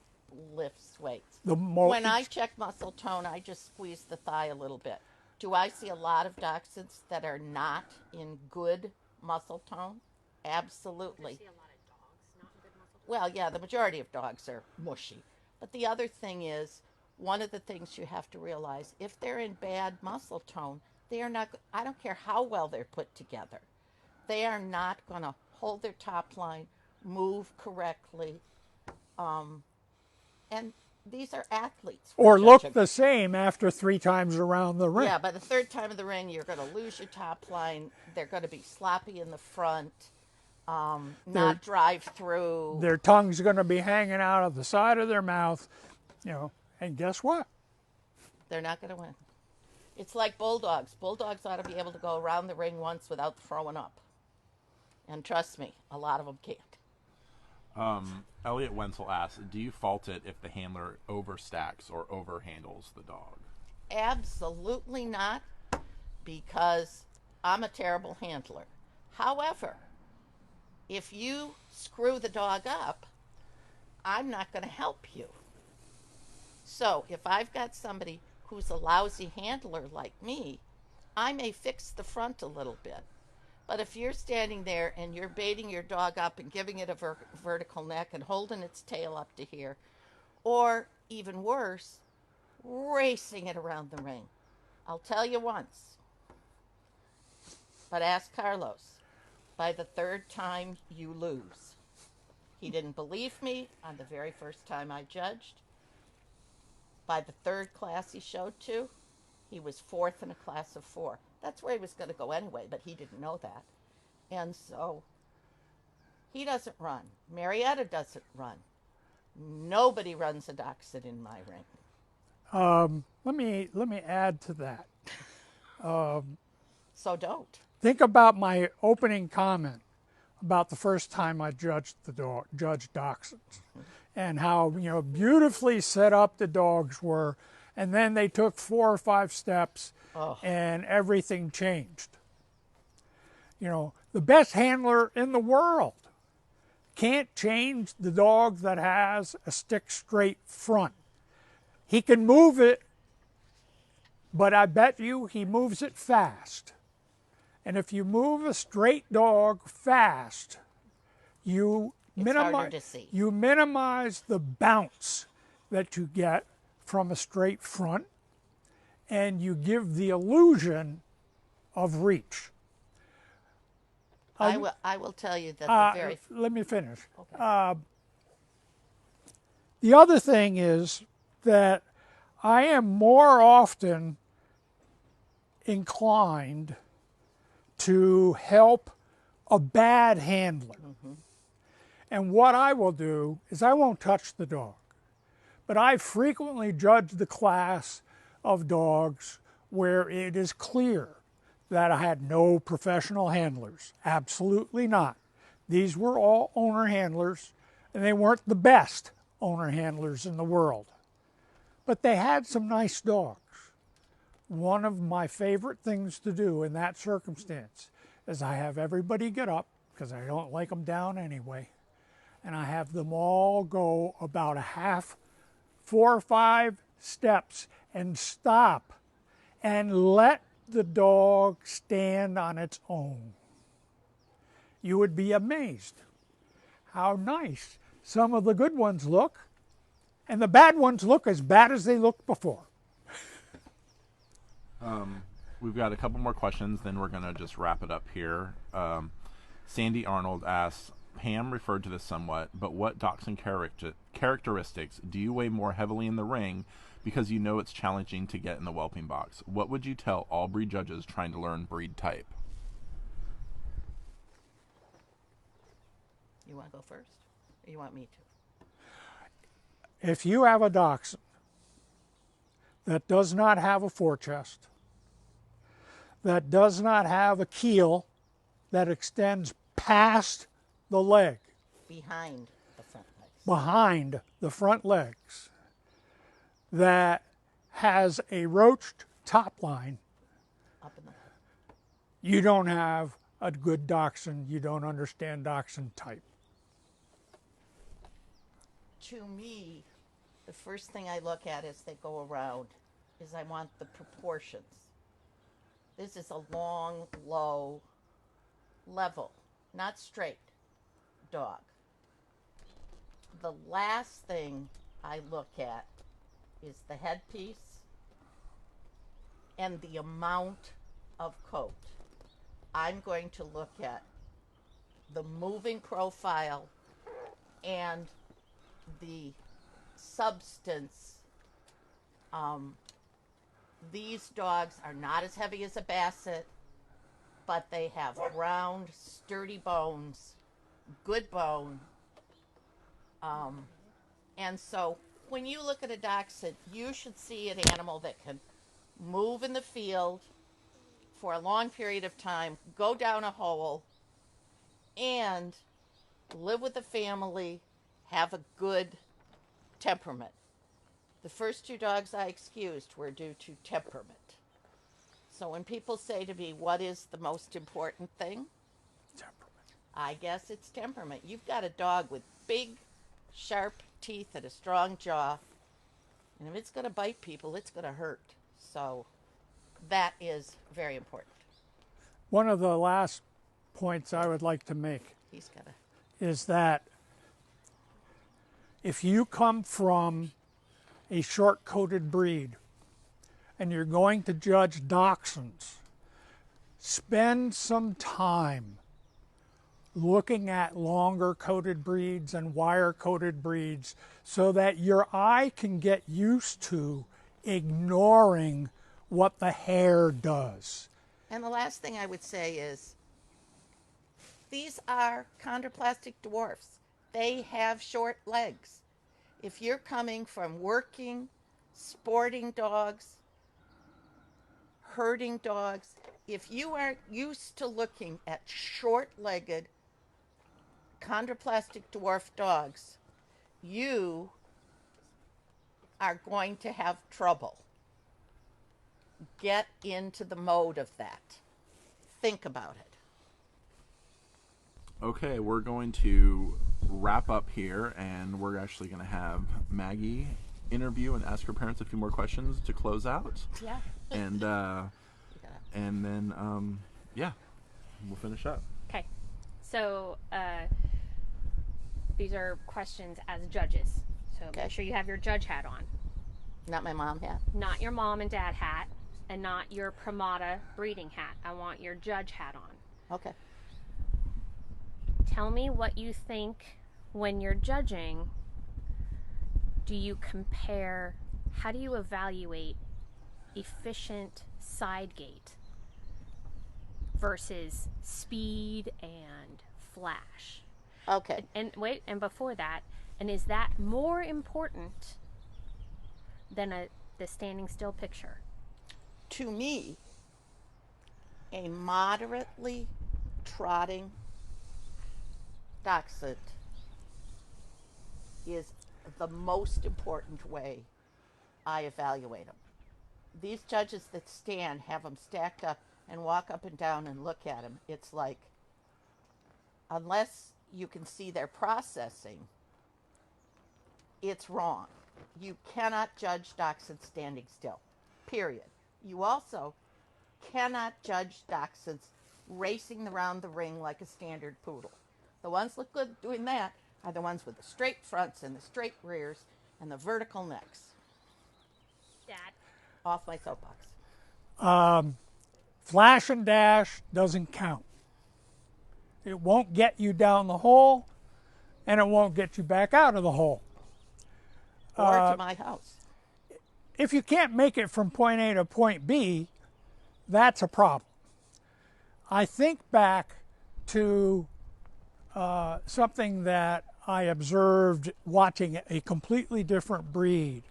lifts weights. When I check muscle tone, I just squeeze the thigh a little bit. Do I see a lot of Dachshunds that are not in good muscle tone? Absolutely. I see a lot of dogs not in good muscle tone. Well, yeah, the majority of dogs are mushy. But the other thing is, one of the things you have to realize, if they're in bad muscle tone, they are not, I don't care how well they're put together, they are not going to hold their top line, move correctly, and these are athletes. Or look the same after 3 times around the ring. Yeah, by the 3rd time of the ring, you're going to lose your top line. They're going to be sloppy in the front, not drive through. Their tongue's going to be hanging out of the side of their mouth, and guess what? They're not going to win. It's like bulldogs. Bulldogs ought to be able to go around the ring once without throwing up. And trust me, a lot of them can't. Elliot Wenzel asks, do you fault it if the handler overstacks or overhandles the dog? Absolutely not, because I'm a terrible handler. However, if you screw the dog up, I'm not going to help you. So if I've got somebody who's a lousy handler like me, I may fix the front a little bit. But if you're standing there and you're baiting your dog up and giving it a vertical neck and holding its tail up to here, or even worse, racing it around the ring. I'll tell you once, but ask Carlos. By the third time, you lose. He didn't believe me on the very first time I judged. By the third class he showed to, he was fourth in a class of 4. That's where he was going to go anyway, but he didn't know that. And so he doesn't run. Marietta doesn't run. Nobody runs a dachshund in my ring. Let me add to that. So don't. Think about my opening comment about the first time I judged dachshunds, and how beautifully set up the dogs were, and then they took 4 or 5 steps, and everything changed. The best handler in the world can't change the dog that has a stick straight front. He can move it, but I bet you he moves it fast. And if you move a straight dog fast, you minimize the bounce that you get from a straight front, and you give the illusion of reach. I will tell you that the very... Let me finish. Okay. The other thing is that I am more often inclined to help a bad handler. And what I will do is I won't touch the dog. But I frequently judge the class of dogs where it is clear that I had no professional handlers. Absolutely not. These were all owner handlers, and they weren't the best owner handlers in the world. But they had some nice dogs. One of my favorite things to do in that circumstance is I have everybody get up, because I don't like them down anyway, and I have them all go about 4 or 5 steps and stop and let the dog stand on its own. You would be amazed how nice some of the good ones look, and the bad ones look as bad as they looked before. We've got a couple more questions, then we're going to just wrap it up here. Sandy Arnold asks, Pam referred to this somewhat, but what dachshund characteristics do you weigh more heavily in the ring because you know it's challenging to get in the whelping box? What would you tell all breed judges trying to learn breed type? You want to go first? Or you want me to? If you have a dachshund that does not have a forechest, that does not have a keel that extends past the leg, Behind the front legs. behind the front legs, that has a roached top line, Up in the head. you don't have a good dachshund. You don't understand dachshund type. To me, the first thing I look at as they go around is I want the proportions. This is a long, low, level, not straight dog. The last thing I look at is the headpiece and the amount of coat. I'm going to look at the moving profile and the substance. These dogs are not as heavy as a basset, but they have round, sturdy bones, good bone. And so when you look at a dachshund, you should see an animal that can move in the field for a long period of time, go down a hole, and live with the family, have a good temperament. The first 2 dogs I excused were due to temperament. So when people say to me, what is the most important thing? Temperament. I guess it's temperament. You've got a dog with big, sharp teeth and a strong jaw. And if it's going to bite people, it's going to hurt. So that is very important. One of the last points I would like to make He's got is that if you come from a short-coated breed and you're going to judge Dachshunds, spend some time looking at longer coated breeds and wire coated breeds so that your eye can get used to ignoring what the hair does. And the last thing I would say is, these are chondroplastic dwarfs. They have short legs. If you're coming from working, sporting dogs, herding dogs, if you aren't used to looking at short-legged chondroplastic dwarf dogs, you are going to have trouble. Get into the mode of that. Think about it. Okay, we're going to wrap up here, and we're actually going to have Maggie interview and ask her parents a few more questions to close out. Yeah. And then yeah, we'll finish up. Okay. So these are questions as judges. So Okay. make sure you have your judge hat on. Not my mom hat. Not your mom and dad hat, and not your Pramada breeding hat. I want your judge hat on. Okay. Tell me what you think when you're judging. Do you compare, how do you evaluate efficient side gait versus speed and flash? Okay. And wait, and before that, and is that more important than the standing still picture? To me, a moderately trotting Dachshund is the most important way I evaluate them. These judges that stand, have them stacked up and walk up and down and look at them. It's like, unless you can see their processing, it's wrong. You cannot judge Dachshunds standing still, period. You also cannot judge Dachshunds racing around the ring like a standard poodle. The ones that look good doing that are the ones with the straight fronts and the straight rears and the vertical necks. Dad. Off my soapbox. Flash and dash doesn't count. It won't get you down the hole, and it won't get you back out of the hole. Or to my house. If you can't make it from point A to point B, that's a problem. I think back to something that I observed watching a completely different breed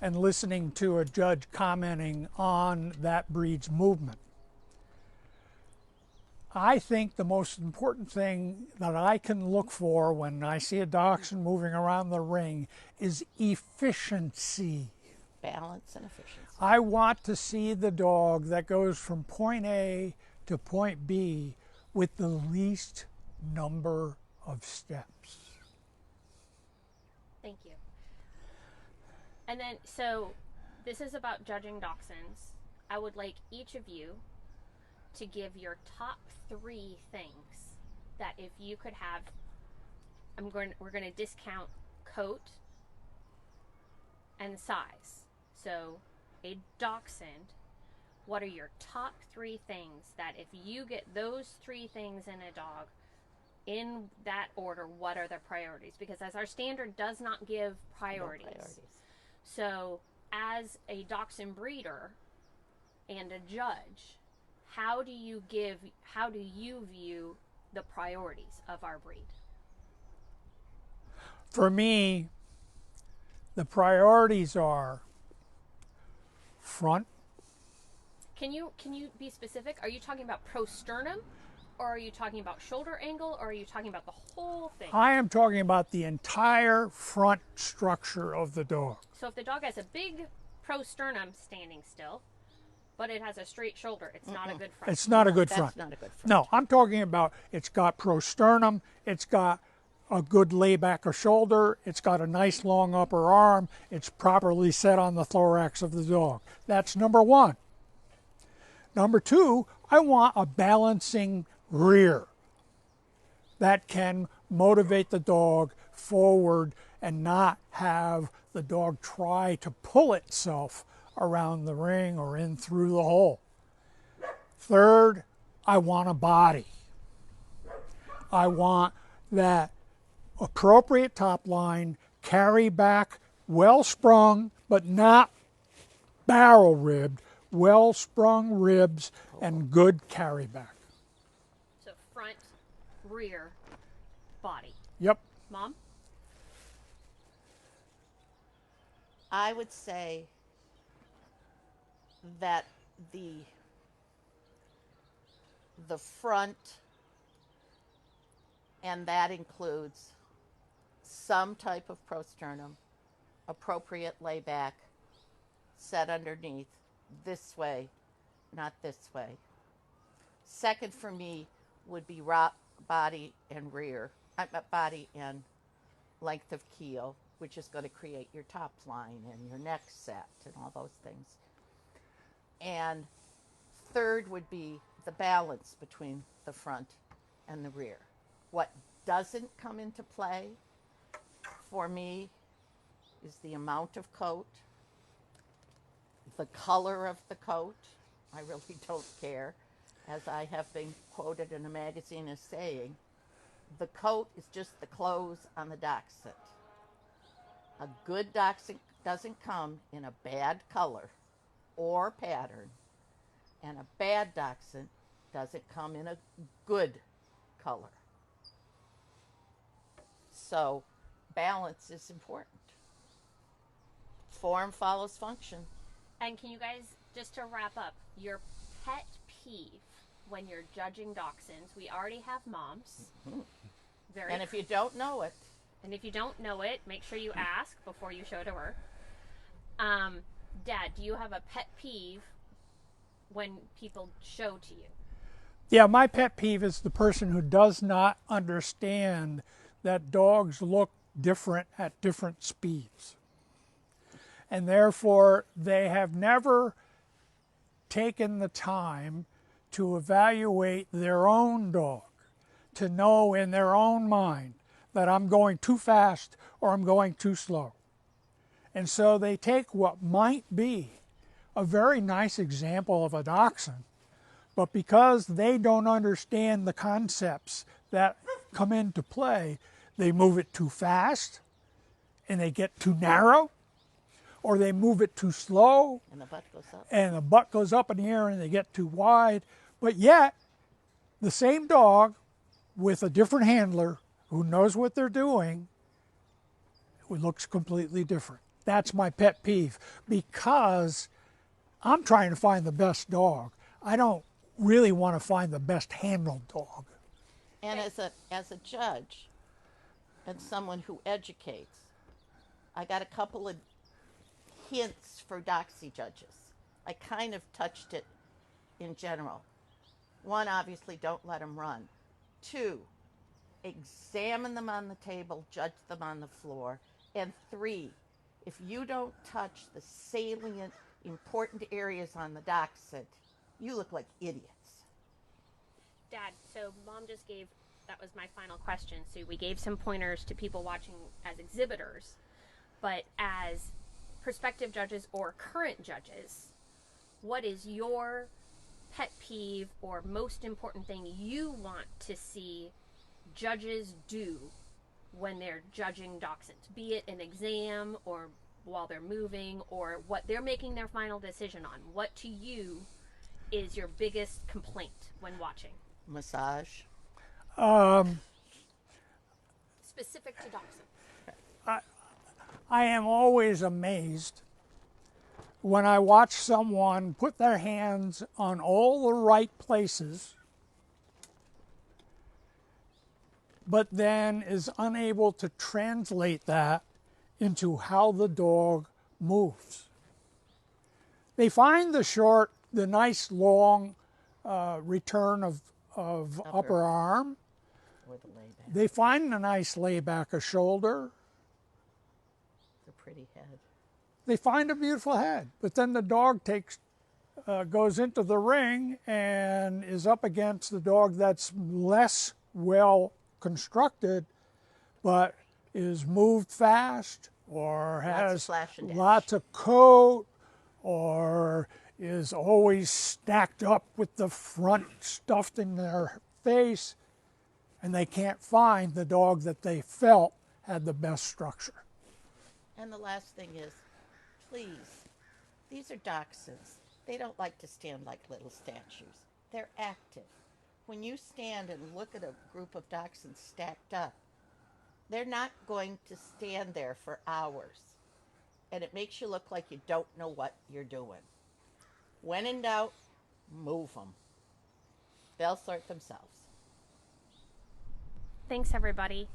and listening to a judge commenting on that breed's movement. I think the most important thing that I can look for when I see a dachshund moving around the ring is efficiency. Balance and efficiency. I want to see the dog that goes from point A to point B with the least number of steps. Thank you. And then, so this is about judging Dachshunds. I would like each of you to give your top 3 things that if you could have, we're going to discount coat and size. So a Dachshund, what are your top 3 things that if you get those 3 things in a dog, in that order, what are their priorities? Because as our standard does not give priorities. No priorities. So as a Dachshund breeder and a judge, how do you view the priorities of our breed? For me, the priorities are front. Can you be specific? Are you talking about prosternum, or are you talking about shoulder angle, or are you talking about the whole thing? I am talking about the entire front structure of the dog. So if the dog has a big prosternum standing still, but it has a straight shoulder, it's not a good front. It's not a good That's front. not a good front. No, I'm talking about it's got prosternum, it's got a good layback of shoulder, it's got a nice long upper arm, it's properly set on the thorax of the dog. That's number 1. Number 2, I want a balancing rear that can motivate the dog forward and not have the dog try to pull itself around the ring or in through the hole. Third, I want a body. I want that appropriate top line, carry back, well sprung, but not barrel ribbed, well sprung ribs and good carry back. So front, rear, body. Yep. Mom? I would say that the front, and that includes some type of prosternum, appropriate layback, set underneath, this way, not this way. Second for me would be body and rear, body and length of keel, which is going to create your top line and your neck set and all those things. And third would be the balance between the front and the rear. What doesn't come into play for me is the amount of coat, the color of the coat. I really don't care. As I have been quoted in a magazine as saying, the coat is just the clothes on the dachshund. A good dachshund doesn't come in a bad color or pattern, and a bad dachshund doesn't come in a good color. So balance is important. Form follows function. And can you guys, just to wrap up, your pet peeve when you're judging dachshunds, we already have moms. Mm-hmm. And if you don't know it. And if you don't know it, make sure you ask before you show to her. Dad, do you have a pet peeve when people show to you? Yeah, my pet peeve is the person who does not understand that dogs look different at different speeds. And therefore, they have never taken the time to evaluate their own dog, to know in their own mind that I'm going too fast or I'm going too slow. And so they take what might be a very nice example of a dachshund, but because they don't understand the concepts that come into play, they move it too fast and they get too narrow, or they move it too slow and the butt goes up. And the butt goes up in the air and they get too wide. But yet, the same dog with a different handler who knows what they're doing, it looks completely different. That's my pet peeve, because I'm trying to find the best dog. I don't really want to find the best handled dog. And as a judge and someone who educates, I got a couple of hints for doxy judges. I kind of touched it in general. One, obviously, don't let them run. Two, examine them on the table, judge them on the floor. And three, if you don't touch the salient, important areas on the dachshund, you look like idiots. Dad, so Mom just gave, that was my final question. So we gave some pointers to people watching as exhibitors, but as prospective judges or current judges, what is your pet peeve or most important thing you want to see judges do when they're judging dachshunds, be it an exam or while they're moving or what they're making their final decision on? What to you is your biggest complaint when watching? Massage. Specific to dachshund. I am always amazed when I watch someone put their hands on all the right places, but then is unable to translate that into how the dog moves. They find the nice long return of upper arm. Or the layback. They find a nice layback of shoulder. The pretty head. They find a beautiful head, but then the dog goes into the ring and is up against the dog that's less well constructed, but is moved fast, or Lots of has flash and dash. lots of coat, or is always stacked up with the front stuffed in their face, and they can't find the dog that they felt had the best structure. And the last thing is, please, these are Dachshunds. They don't like to stand like little statues. They're active. When you stand and look at a group of Dachshunds stacked up, they're not going to stand there for hours. And it makes you look like you don't know what you're doing. When in doubt, move them. They'll sort themselves. Thanks, everybody.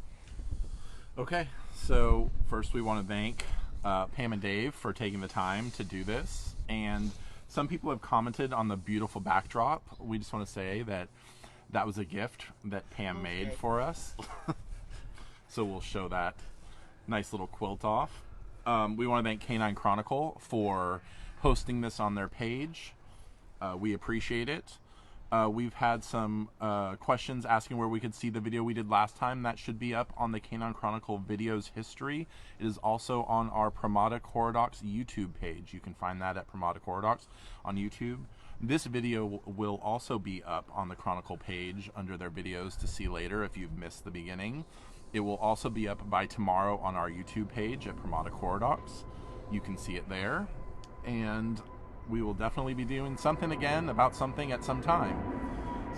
Okay, so first we want to thank Pam and Dave for taking the time to do this. And some people have commented on the beautiful backdrop. We just want to say that that was a gift that Pam made for us. So we'll show that nice little quilt off. We want to thank Canine Chronicle for hosting this on their page. We appreciate it. We've had some questions asking where we could see the video we did last time. That should be up on the Canine Chronicle videos history. It is also on our Pramada Koradox YouTube page. You can find that at Pramada Koradox on YouTube. This video will also be up on the Chronicle page under their videos to see later if you've missed the beginning. It will also be up by tomorrow on our YouTube page at Pramada Koradox. You can see it there. And we will definitely be doing something again about something at some time.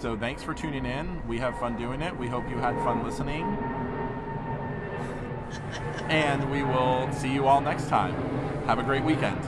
So thanks for tuning in. We have fun doing it. We hope you had fun listening. And we will see you all next time. Have a great weekend.